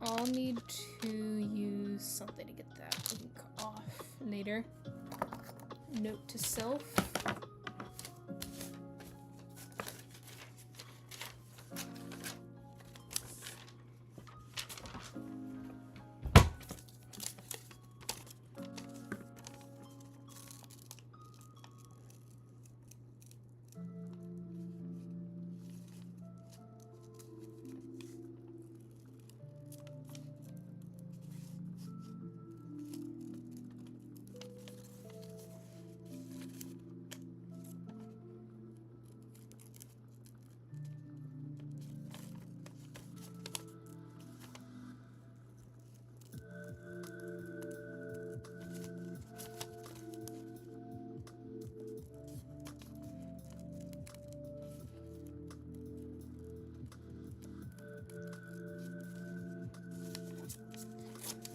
I'll need to use something to get that ink off later. Note to self.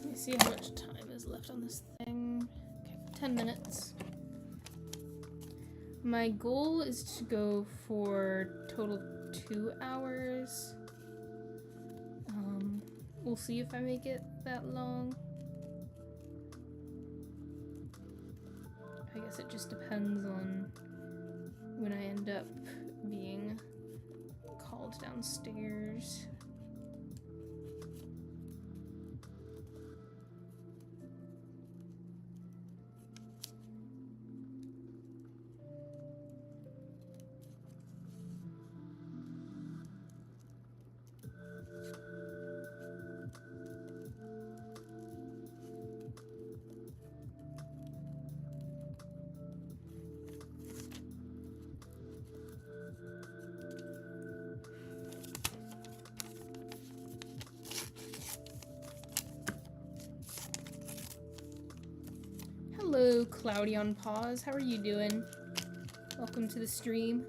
Let me see how much time is left on this thing. Okay, 10 minutes. My goal is to go for total 2 hours. We'll see if I make it that long. I guess it just depends on when I end up being called downstairs. Hello, Cloudy on Pause. How are you doing? Welcome to the stream.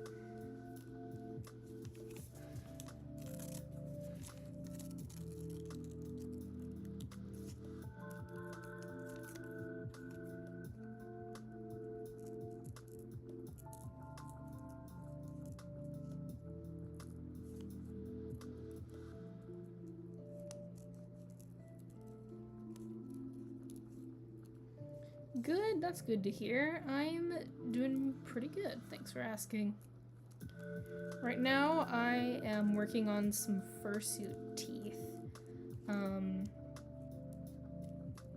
Good, that's good to hear. I'm doing pretty good. Thanks for asking. Right now, I am working on some fursuit teeth.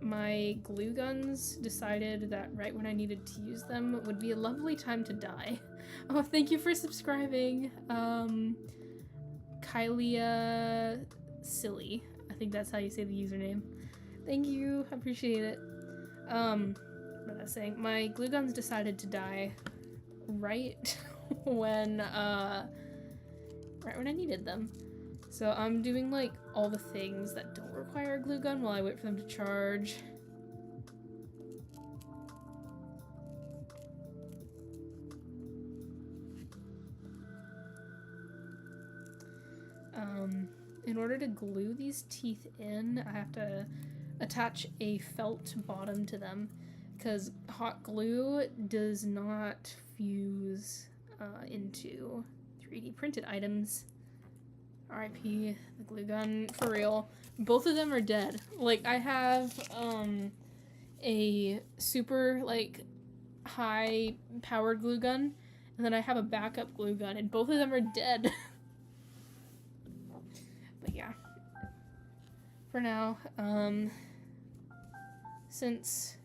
My glue guns decided that right when I needed to use them would be a lovely time to die. Oh, thank you for subscribing, Kylia Silly. I think that's how you say the username. Thank you, I appreciate it. What was I saying? My glue guns decided to die right when I needed them. So I'm doing like all the things that don't require a glue gun while I wait for them to charge. In order to glue these teeth in, I have to attach a felt bottom to them because hot glue does not fuse into 3D printed items. RIP the glue gun, for real. Both of them are dead. Like, I have a super like high powered glue gun, and then I have a backup glue gun, and both of them are dead. But yeah, for now, since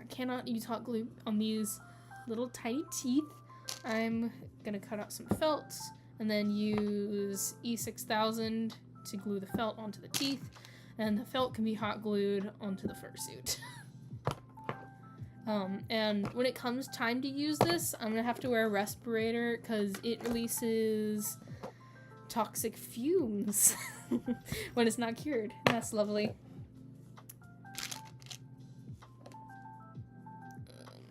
I cannot use hot glue on these little tiny teeth, I'm gonna cut out some felt and then use E6000 to glue the felt onto the teeth, and the felt can be hot glued onto the fursuit. And when it comes time to use this, I'm gonna have to wear a respirator because it releases toxic fumes when it's not cured. That's lovely. Okay.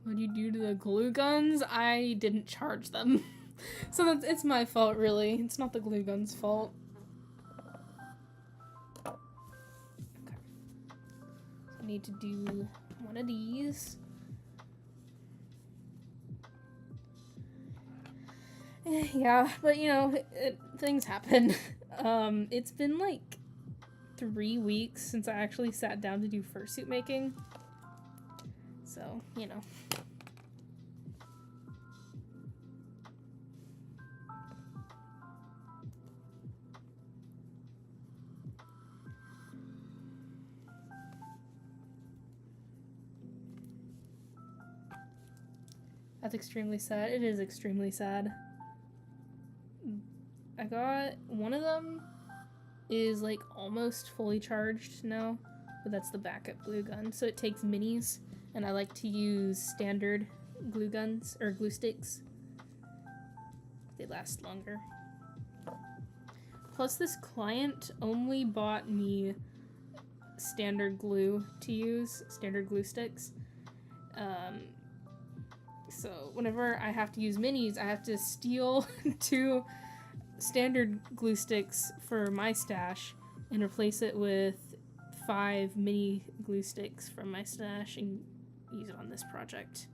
What do you do to the glue guns? I didn't charge them. So it's my fault, really. It's not the glue gun's fault. Okay. So I need to do one of these. Yeah, but you know, things happen. It's been like 3 weeks since I actually sat down to do fursuit making. So, you know. That's extremely sad. It is extremely sad. I got one of them is like almost fully charged now, but that's the backup glue gun. So it takes minis, and I like to use standard glue guns or glue sticks. They last longer. Plus, this client only bought me standard glue to use, standard glue sticks. So whenever I have to use minis, I have to steal 2 standard glue sticks for my stash and replace it with 5 mini glue sticks from my stash and use it on this project.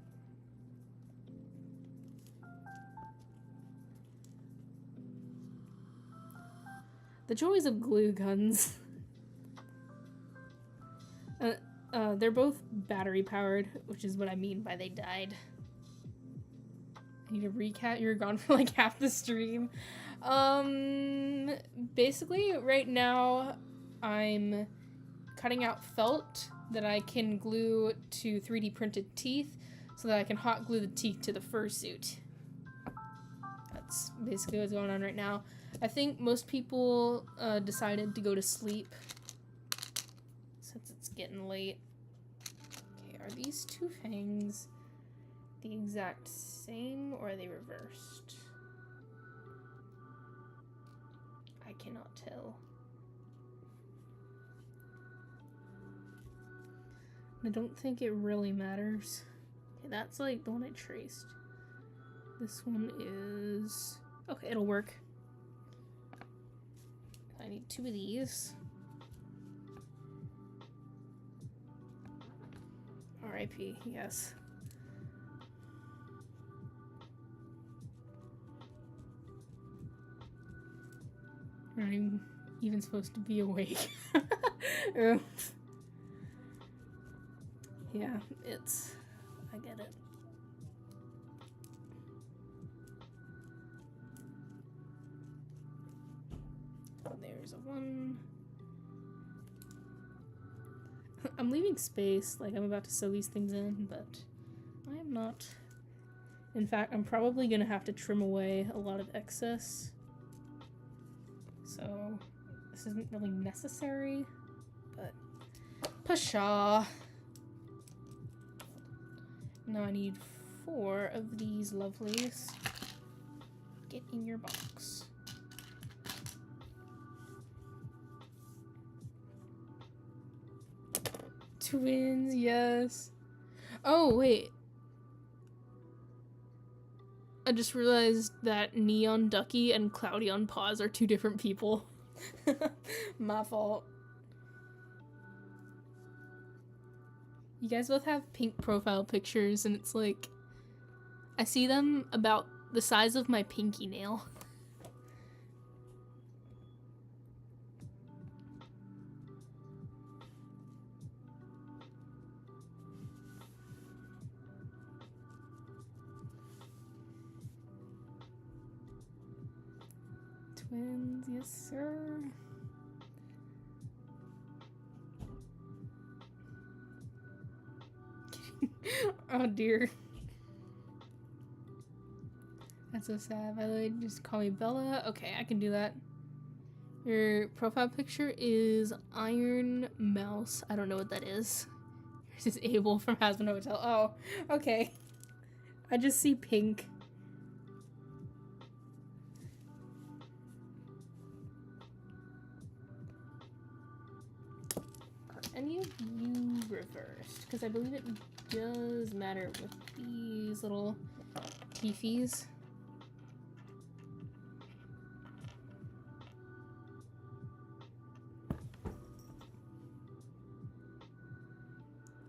The joys of glue guns. They're both battery powered, which is what I mean by they died. I need a recap. You were gone for like half the stream. Basically right now I'm cutting out felt that I can glue to 3D printed teeth so that I can hot glue the teeth to the fursuit. That's basically what's going on right now. I think most people decided to go to sleep since it's getting late. Okay, are these 2 fangs the exact same or are they reversed? I cannot tell. I don't think it really matters. Okay, that's like the one I traced. This one is... okay, it'll work. I need 2 of these. RIP, yes. I'm not even supposed to be awake. Yeah, I get it. There's a one. I'm leaving space, like I'm about to sew these things in, but I am not. In fact, I'm probably gonna have to trim away a lot of excess. So, this isn't really necessary, but pshaw. Now I need 4 of these lovelies. Get in your box. Twins, yes. Oh, wait. I just realized that Neon Ducky and Cloudy on Paws are 2 different people. My fault. You guys both have pink profile pictures, and it's like, I see them about the size of my pinky nail. Twins, yes sir. Oh dear. That's so sad. By the way, just call me Bella. Okay, I can do that. Your profile picture is Iron Mouse. I don't know what that is. Yours is Abel from Hasbin Hotel. Oh, okay. I just see pink. Are any of you reversed? Because I believe it does matter with these little beefies.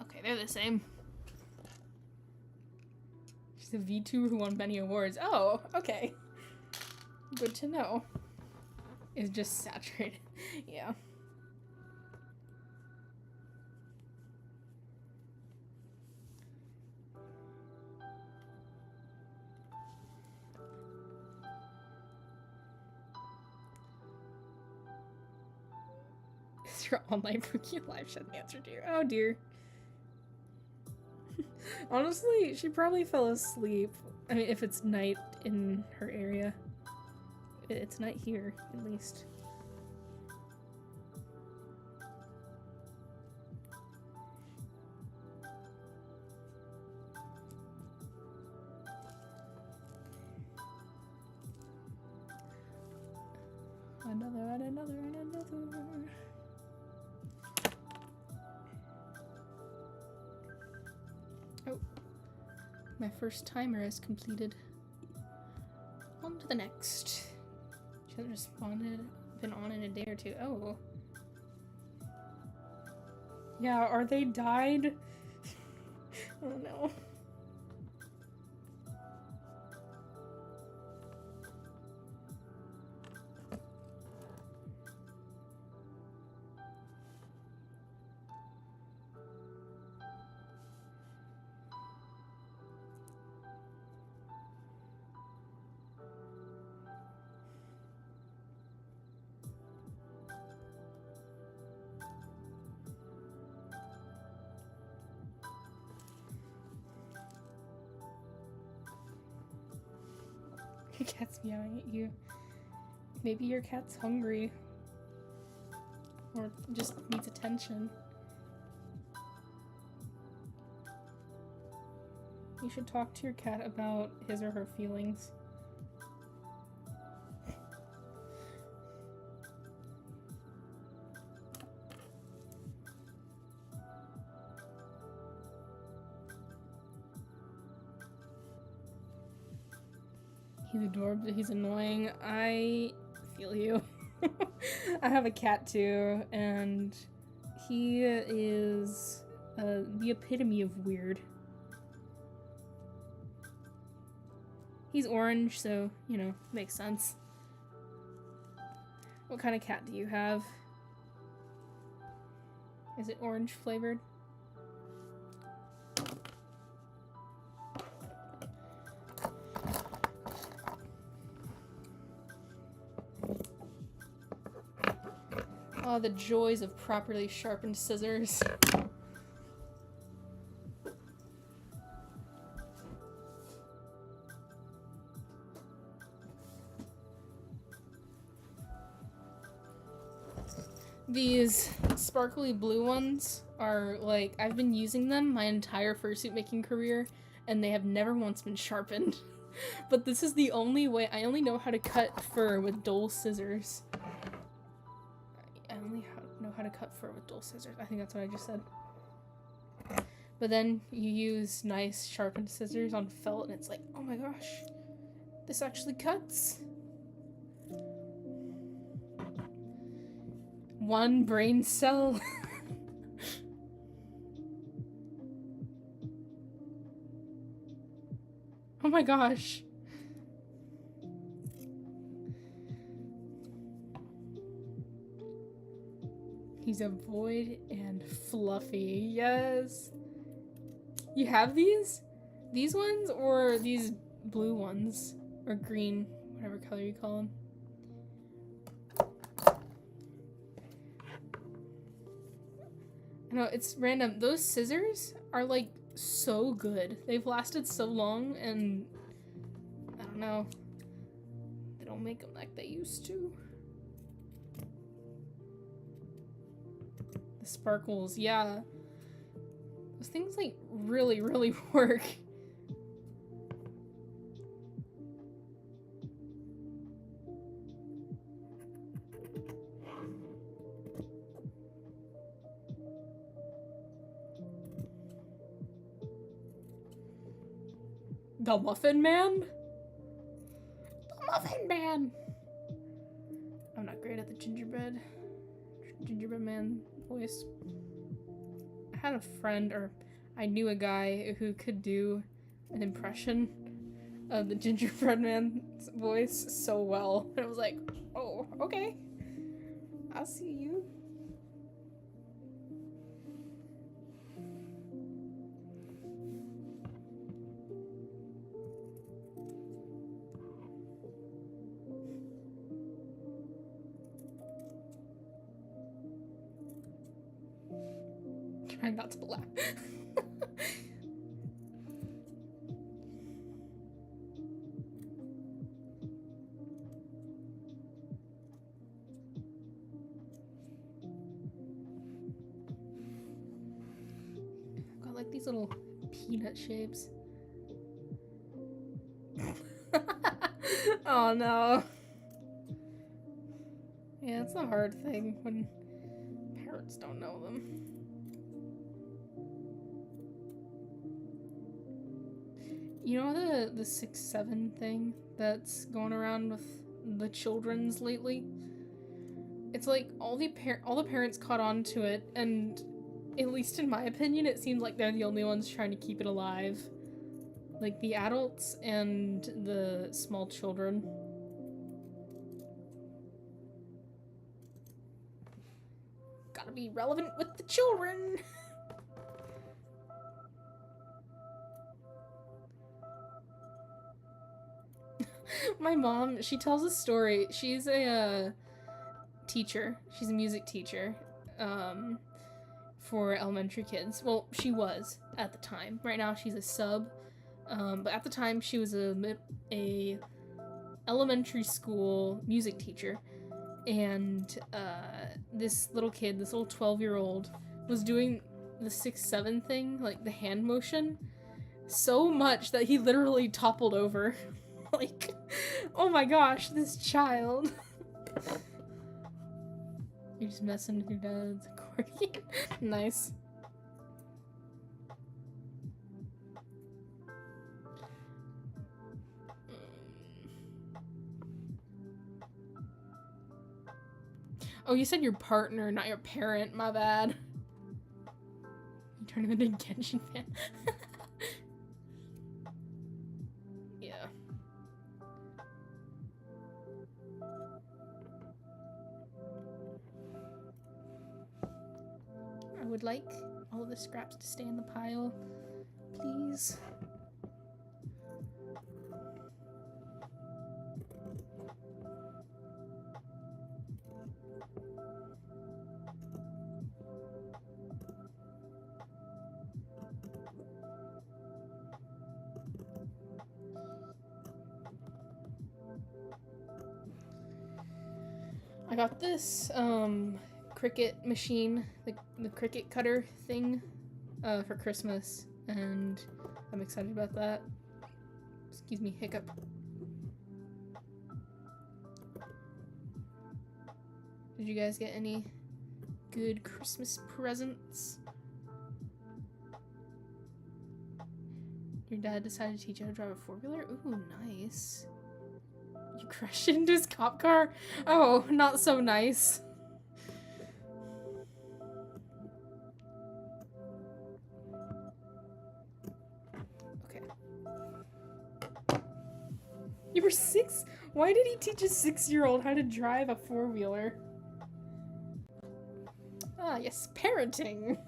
Okay, they're the same. She's a VTuber who won many awards. Oh, okay. Good to know. It's just saturated. Yeah. Is your online Pookie live chat the answer to you? Oh dear. Honestly, she probably fell asleep. I mean, if it's night in her area. It's night here, at least. Another. Oh. My first timer is completed. On to the next. She hasn't responded. Been on in a day or 2. Oh. Yeah, are they died? Oh no. Your cat's meowing at you. Maybe your cat's hungry. Or just needs attention. You should talk to your cat about his or her feelings. He's adorable, he's annoying. I feel you. I have a cat too, and he is the epitome of weird. He's orange, so, you know, makes sense. What kind of cat do you have? Is it orange flavored? Oh, the joys of properly sharpened scissors. These sparkly blue ones are like, I've been using them my entire fursuit making career, and they have never once been sharpened. But this is the only way. I only know how to cut fur with dull scissors. I only know how to cut fur with dull scissors. I think that's what I just said. But then you use nice sharpened scissors on felt, and it's like, oh my gosh, this actually cuts. One brain cell. Oh my gosh. He's a void and fluffy. Yes. You have these? These ones or these blue ones? Or green, whatever color you call them. I know, it's random. Those scissors are like so good. They've lasted so long, and I don't know. They don't make them like they used to. The sparkles, yeah. Those things like really, really work. The Muffin Man? The Muffin Man! I'm not great at the gingerbread man voice. I had a friend, or I knew a guy who could do an impression of the gingerbread man's voice so well. And I was like, oh, okay. I'll see you. Trying not to laugh. Got like these little peanut shapes. Oh no. Yeah, it's a hard thing when parents don't know them. You know the 6-7 thing that's going around with the children's lately? It's like all the parents caught on to it, and at least in my opinion, it seems like they're the only ones trying to keep it alive. Like the adults and the small children. Gotta be relevant with the children! My mom, she tells a story. She's a teacher. She's a music teacher for elementary kids. Well, she was at the time. Right now she's a sub. But at the time she was a elementary school music teacher. And this little kid, this little 12-year-old, was doing the 6-7 thing, like the hand motion, so much that he literally toppled over. Like, oh my gosh, this child. You're just messing with your dad's accordion. Nice. Oh, you said your partner, not your parent. My bad. You turned him into a Genshin fan. Yeah. I would like all of the scraps to stay in the pile, please. I got this Cricut machine, the Cricut cutter thing, for Christmas, and I'm excited about that. Excuse me, hiccup. Did you guys get any good Christmas presents? Your dad decided to teach you how to drive a four-wheeler? Ooh, nice. You crashed into his cop car? Oh, not so nice. Okay. You were 6? Why did he teach a 6-year-old how to drive a four-wheeler? Ah, yes, parenting.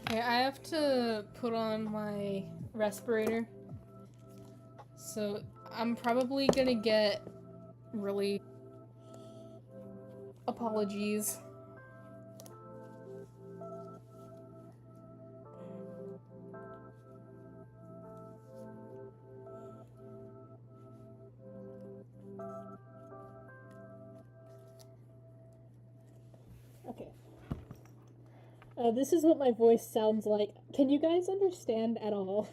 Okay, I have to put on my respirator. So I'm probably gonna get really... apologies. Okay. This is what my voice sounds like. Can you guys understand at all?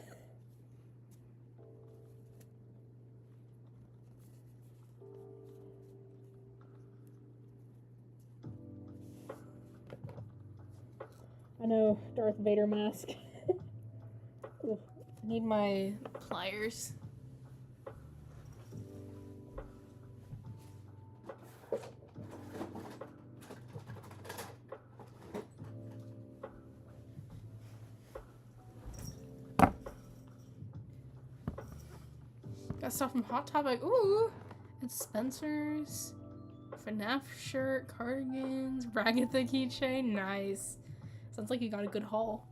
I know, Darth Vader mask. I need my pliers. Got stuff from Hot Topic. Ooh! And Spencer's. FNAF shirt, cardigans, Ragatha keychain. Nice. Sounds like you got a good haul.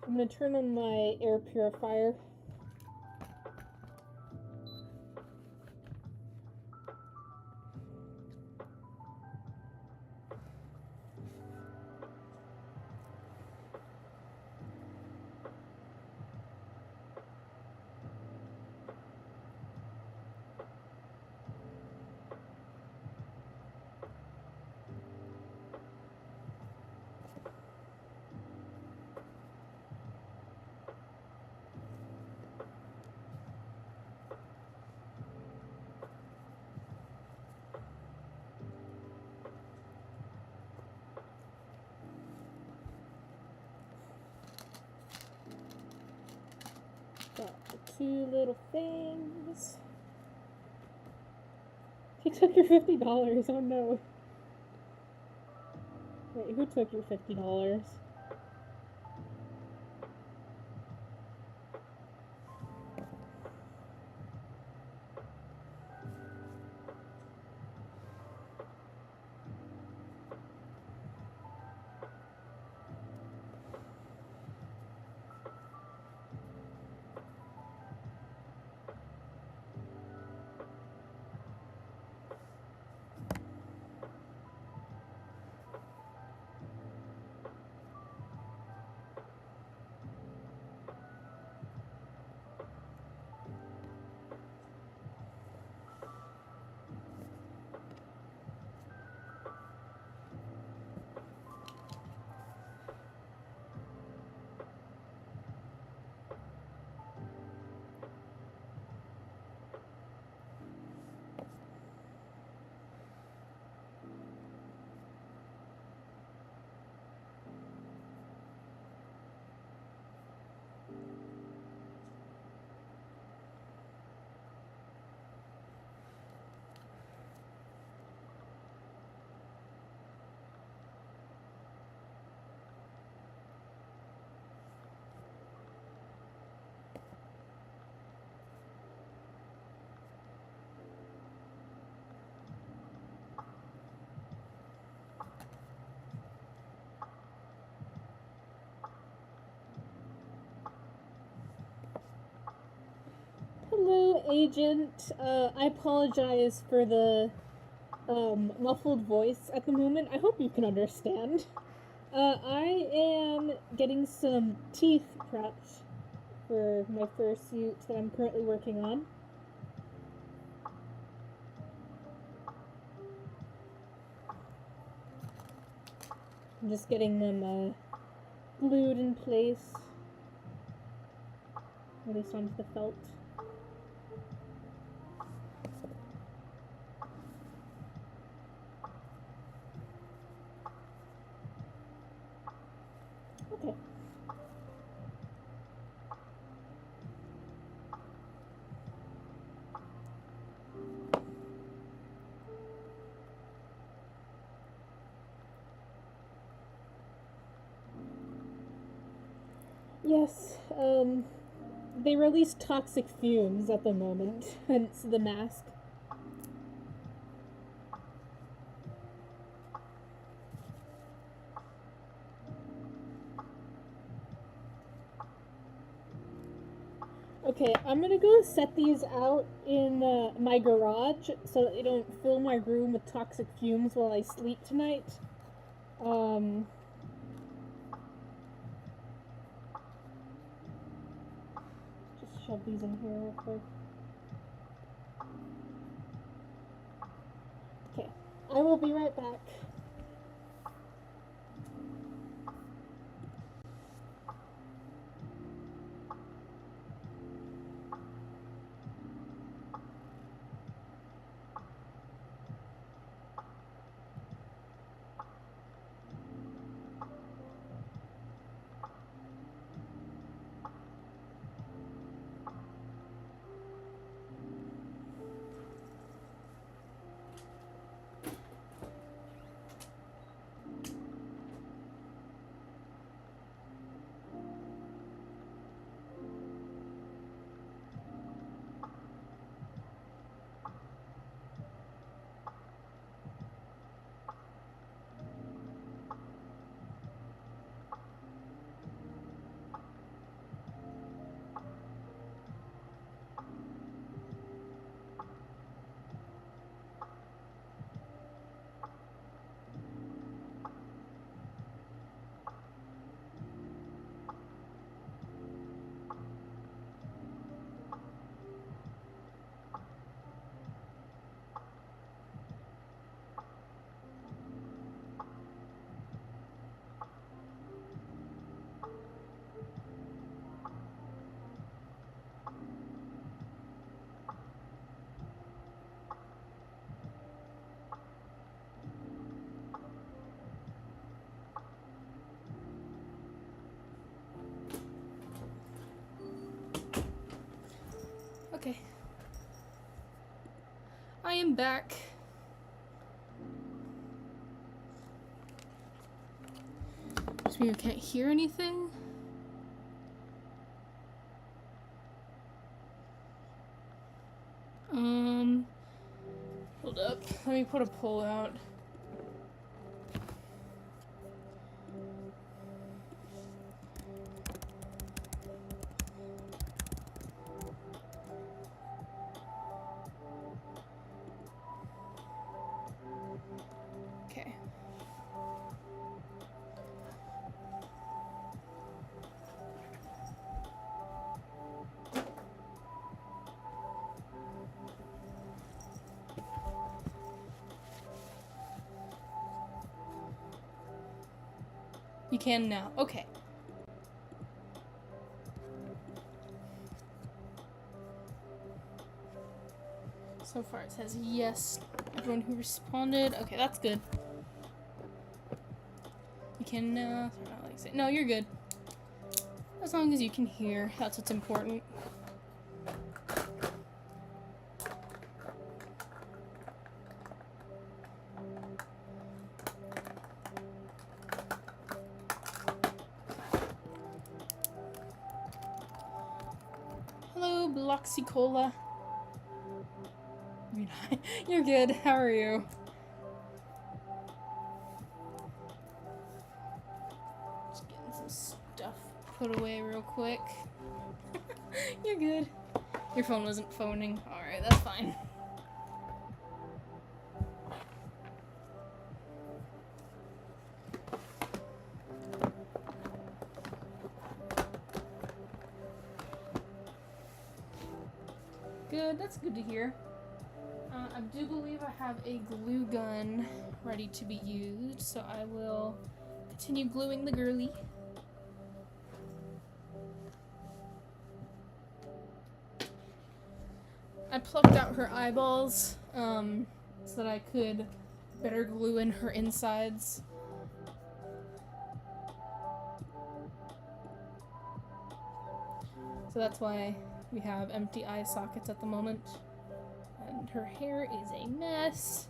I'm gonna turn on my air purifier. Got the 2 little things. He took your $50. Oh no. Wait, who took your $50? Agent. I apologize for the muffled voice at the moment. I hope you can understand. I am getting some teeth prepped for my fursuit that I'm currently working on. I'm just getting them glued in place, released onto the felt. Okay. Yes, they release toxic fumes at the moment, hence the mask. Okay, I'm gonna go set these out in my garage so that they don't fill my room with toxic fumes while I sleep tonight. Just shove these in here real quick. Okay, I will be right back. Okay. I am back. Just mean you can't hear anything? Hold up. Let me put a poll out. Okay. You can now. Okay. So far it says yes. Everyone who responded. Okay, that's good. You can no, you're good. As long as you can hear, that's what's important. Hello, Bloxicola. You're good. How are you? Just getting some stuff put away real quick. You're good. Your phone wasn't phoning. Alright, that's fine. Good, that's good to hear. I do believe I have a glue gun ready to be used, so I will continue gluing the girly. I plucked out her eyeballs, so that I could better glue in her insides. So that's why we have empty eye sockets at the moment. And her hair is a mess.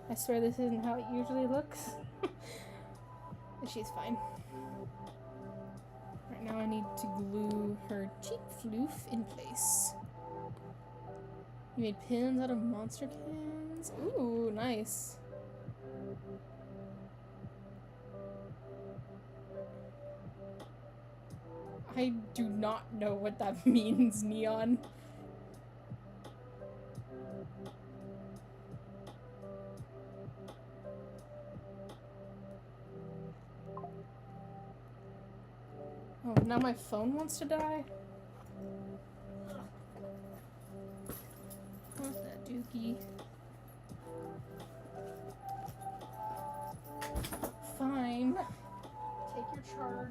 I swear this isn't how it usually looks. But she's fine. Right now I need to glue her cheek floof in place. You made pins out of monster cans? Ooh, nice. I do not know what that means, Neon. Oh, now my phone wants to die? What's that dookie? Fine. Take your charge.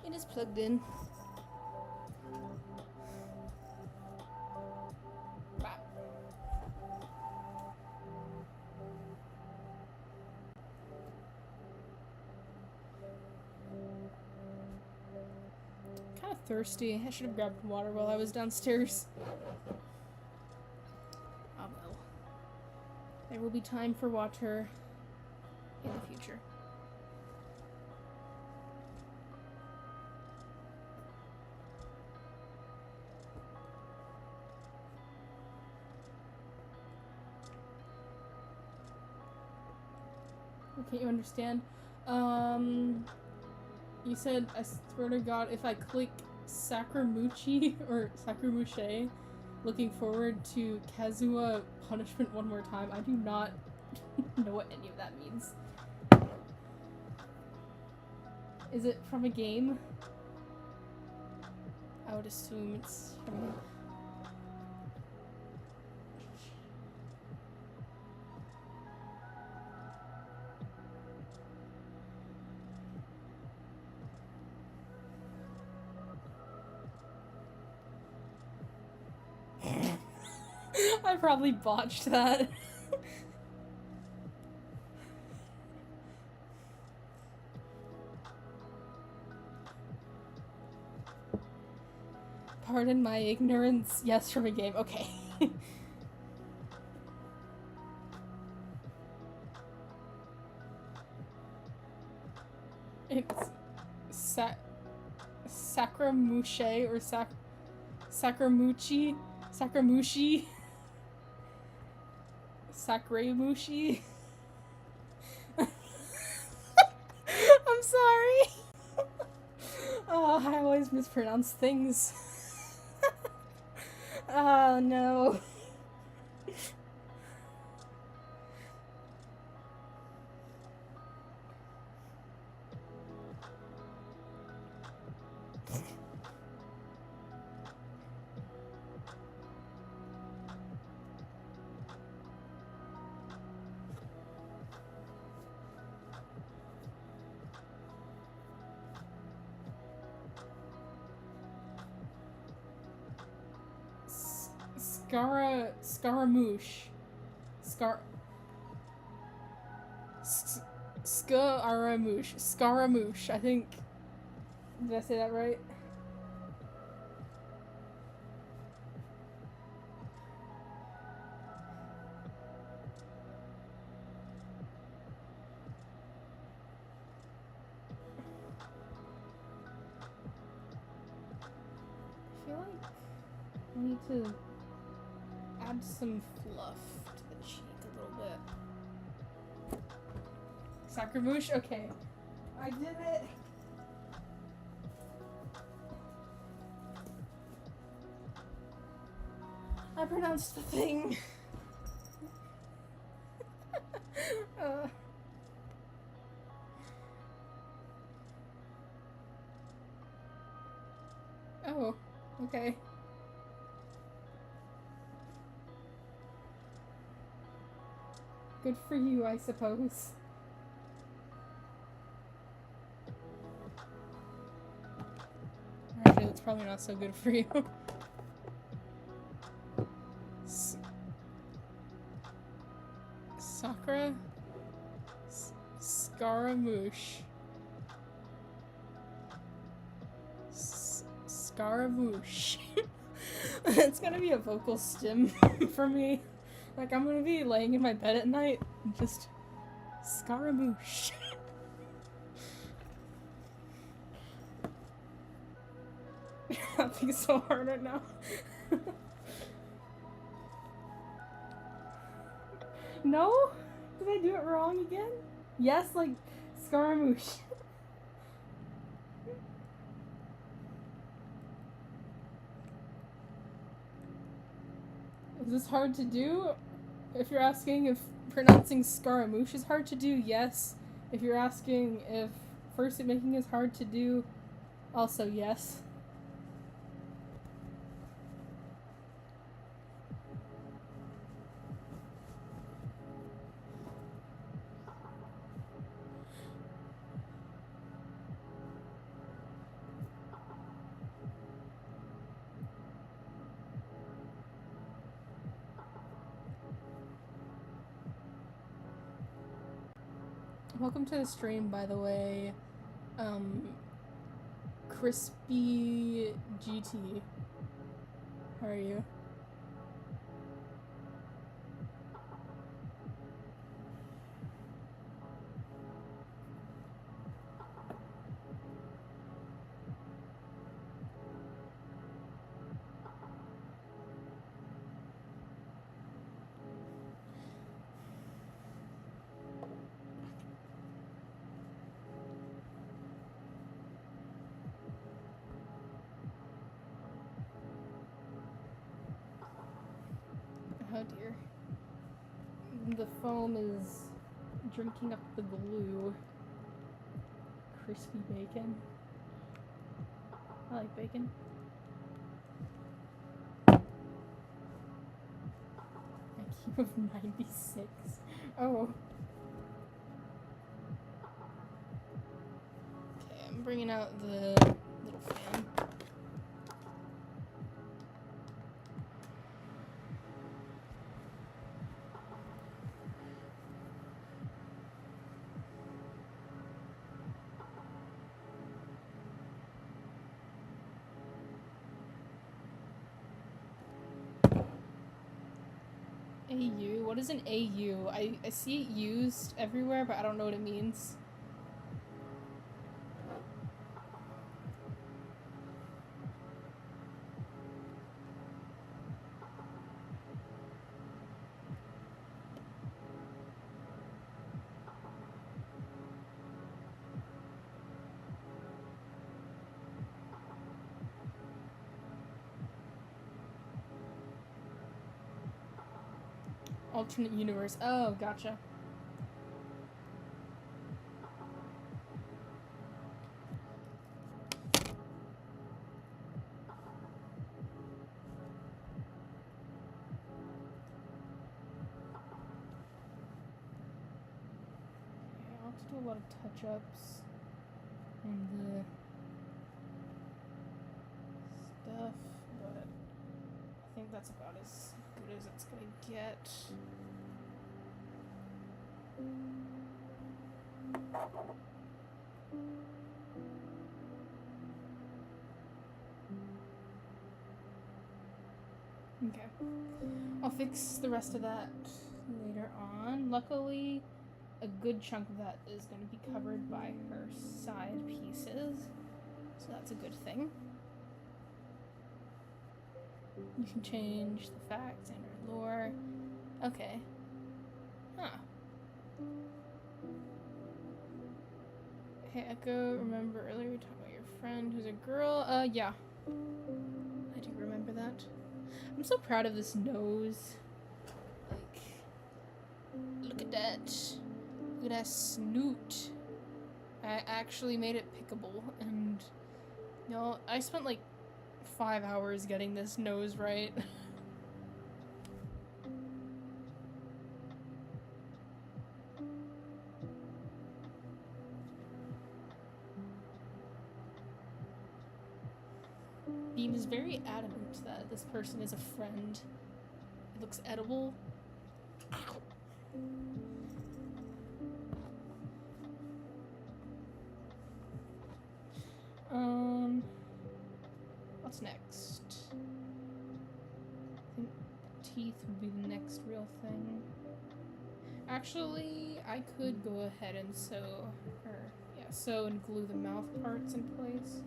It is plugged in. Kind of thirsty. I should have grabbed water while I was downstairs. Oh well. There will be time for water in the future. Can't you understand? You said, I swear to God, if I click Sacramucci or Sacramuche, looking forward to Kazuha punishment one more time. I do not know what any of that means. Is it from a game? I would assume it's from a... I probably botched that. Pardon my ignorance. Yes, from a game. Okay. It's Sacramuche or Sacramucci? Sacramushi? Sacramushi? I'm sorry. Oh, I always mispronounce things. Oh no. Scaramouche. Scaramouche, I think. Did I say that right? I feel like I need to add some fluff to the cheek a little bit. Sacramouche? Okay. I did it. I pronounced the thing. uh. Oh, okay. Good for you, I suppose. Actually, that's probably not so good for you. Sakura? Scaramouche. Scaramouche. It's gonna be a vocal stim for me. Like, I'm gonna be laying in my bed at night and just Scaramouche. I'm laughing so hard right now. No? Did I do it wrong again? Yes, like Scaramouche. Is this hard to do? If you're asking if pronouncing Scaramouche is hard to do, yes. If you're asking if fursuit making is hard to do, also yes. Welcome to the stream, by the way. Crispy GT. How are you? Oh dear. The foam is drinking up the glue. Crispy bacon. I like bacon. IQ of 96. Oh. Okay, I'm bringing out the little fan. AU? What is an AU? I see it used everywhere, but I don't know what it means. Alternate universe. Oh, gotcha. Okay, I'll have to do a lot of touch-ups on the stuff, but I think that's about as good as it's gonna get. Okay. I'll fix the rest of that later on. Luckily, a good chunk of that is going to be covered by her side pieces, so that's a good thing. You can change the facts and her lore. Okay. Huh. Okay, Echo, remember earlier we talked about your friend who's a girl? Yeah. I do remember that. I'm so proud of this nose. Like, look at that. Look at that snoot. I actually made it pickable, and, you know, I spent like 5 hours getting this nose right. Beam is very adamant that this person is a friend. It looks edible. What's next? I think teeth would be the next real thing. Actually, I could go ahead and sew and glue the mouth parts in place.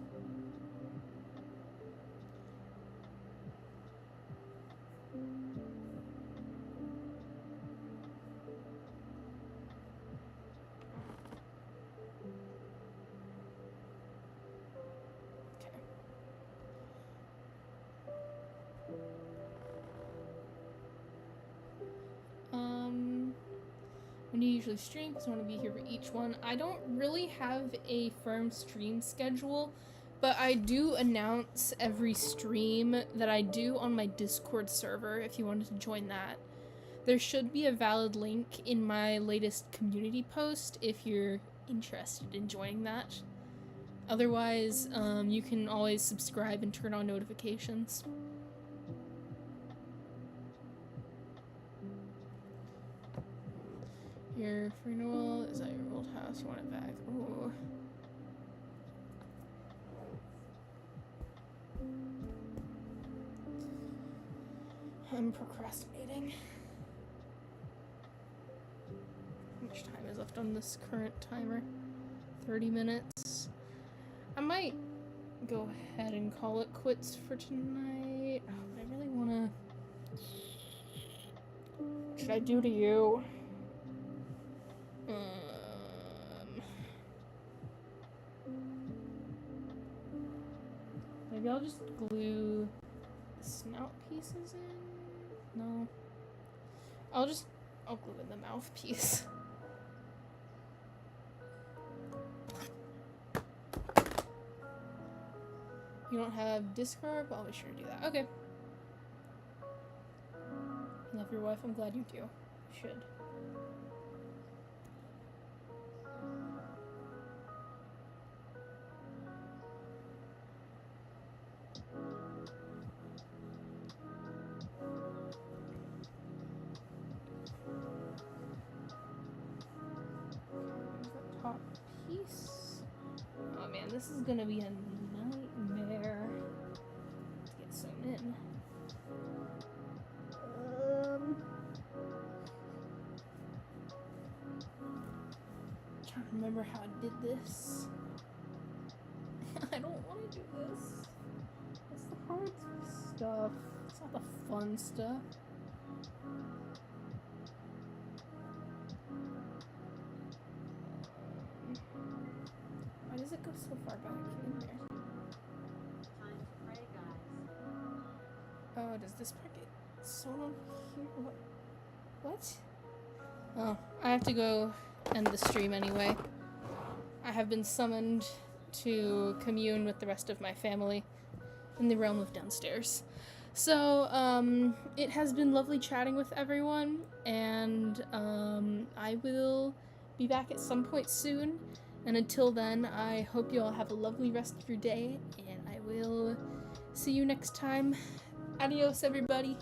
When you usually stream, because I want to be here for each one. I don't really have a firm stream schedule, but I do announce every stream that I do on my Discord server if you wanted to join that. There should be a valid link in my latest community post if you're interested in joining that. Otherwise, you can always subscribe and turn on notifications. Your funeral is at your old house. You want it back. Ooh. I'm procrastinating. How much time is left on this current timer? 30 minutes. I might go ahead and call it quits for tonight. Oh, but I really wanna... What should I do to you? Maybe I'll just glue the snout pieces in? No. I'll glue in the mouthpiece. You don't have discard? I'll be sure to do that. Okay. You love your wife? I'm glad you do. You should. Top piece. Oh man, this is gonna be a nightmare to get sewn in. Trying to remember how I did this. I don't want to do this. It's the hard stuff. It's not the fun stuff. Why does it go so far back in there? Time to pray, guys. Oh, does this part get sewn on here? What? Oh, I have to go end the stream anyway. I have been summoned to commune with the rest of my family in the realm of downstairs. So, it has been lovely chatting with everyone, and I will be back at some point soon. And until then, I hope you all have a lovely rest of your day, and I will see you next time. Adios, everybody.